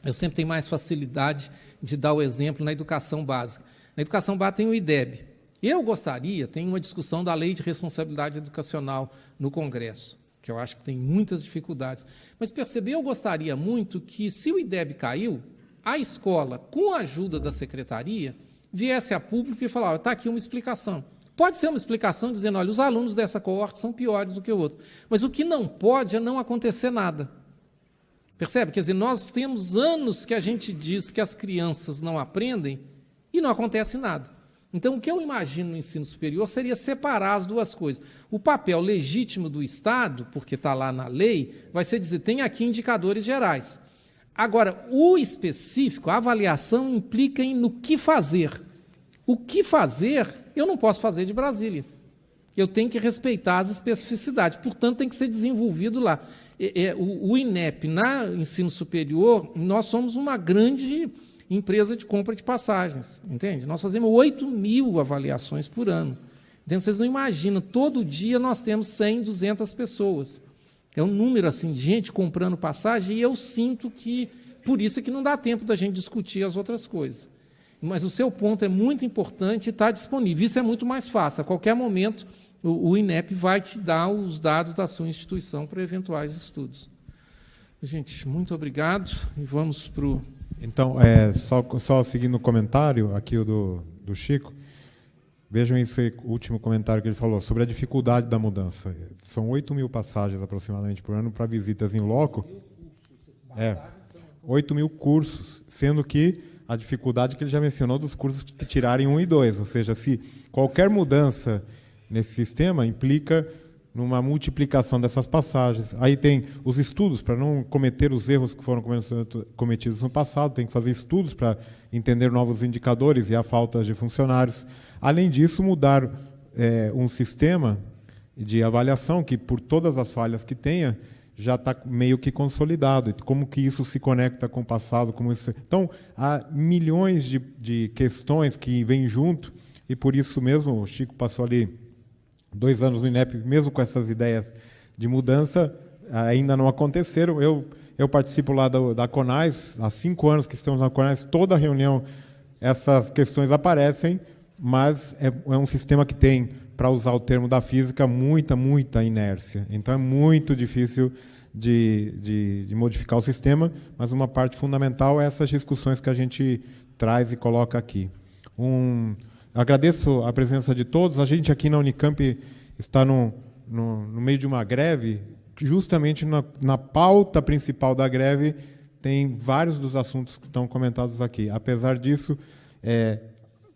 eu sempre tenho mais facilidade de dar o exemplo na educação básica. Na educação básica tem o IDEB. Eu gostaria, tem uma discussão da Lei de Responsabilidade Educacional no Congresso, que eu acho que tem muitas dificuldades. Mas perceber, eu gostaria muito que, se o IDEB caiu, a escola, com a ajuda da secretaria, viesse a público e falasse, está aqui uma explicação. Pode ser uma explicação dizendo, olha, os alunos dessa coorte são piores do que o outro. Mas o que não pode é não acontecer nada. Percebe? Quer dizer, nós temos anos que a gente diz que as crianças não aprendem e não acontece nada. Então, o que eu imagino no ensino superior seria separar as duas coisas. O papel legítimo do Estado, porque está lá na lei, vai ser dizer, tem aqui indicadores gerais. Agora, o específico, a avaliação, implica no que fazer. O que fazer, eu não posso fazer de Brasília. Eu tenho que respeitar as especificidades. Portanto, tem que ser desenvolvido lá. O INEP, na ensino superior, nós somos uma grande empresa de compra de passagens, entende? Nós fazemos 8.000 avaliações por ano. Então, vocês não imaginam, todo dia nós temos 100, 200 pessoas. É um número assim, de gente comprando passagem, e eu sinto que, por isso é que não dá tempo da gente discutir as outras coisas. Mas o seu ponto é muito importante e está disponível. Isso é muito mais fácil. A qualquer momento, o INEP vai te dar os dados da sua instituição para eventuais estudos. Gente, muito obrigado e vamos para o... Então, só seguindo o comentário aqui do Chico, vejam esse último comentário que ele falou, sobre a dificuldade da mudança. São 8.000 passagens, aproximadamente, por ano para visitas em loco. 8.000 cursos, sendo que a dificuldade que ele já mencionou dos cursos que tirarem 1 e 2, ou seja, se qualquer mudança nesse sistema implica numa multiplicação dessas passagens. Aí tem os estudos, para não cometer os erros que foram cometidos no passado, tem que fazer estudos para entender novos indicadores e a falta de funcionários. Além disso, mudar um sistema de avaliação que, por todas as falhas que tenha, já está meio que consolidado. Como que isso se conecta com o passado? Como isso... Então, há milhões de questões que vêm junto, e por isso mesmo o Chico passou ali 2 anos no INEP, mesmo com essas ideias de mudança, ainda não aconteceram. Eu participo lá da CONAS, há 5 anos que estamos na CONAS, toda reunião essas questões aparecem, mas é um sistema que tem, para usar o termo da física, muita inércia. Então, é muito difícil de modificar o sistema, mas uma parte fundamental é essas discussões que a gente traz e coloca aqui. Agradeço a presença de todos. A gente aqui na Unicamp está no meio de uma greve, justamente na pauta principal da greve tem vários dos assuntos que estão comentados aqui. Apesar disso,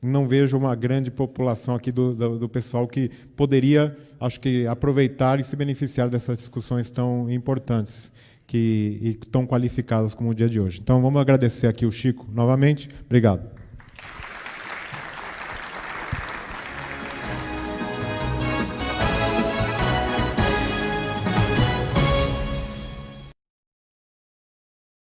não vejo uma grande população aqui do pessoal que poderia, acho que, aproveitar e se beneficiar dessas discussões tão importantes e tão qualificadas como o dia de hoje. Então, vamos agradecer aqui o Chico novamente. Obrigado.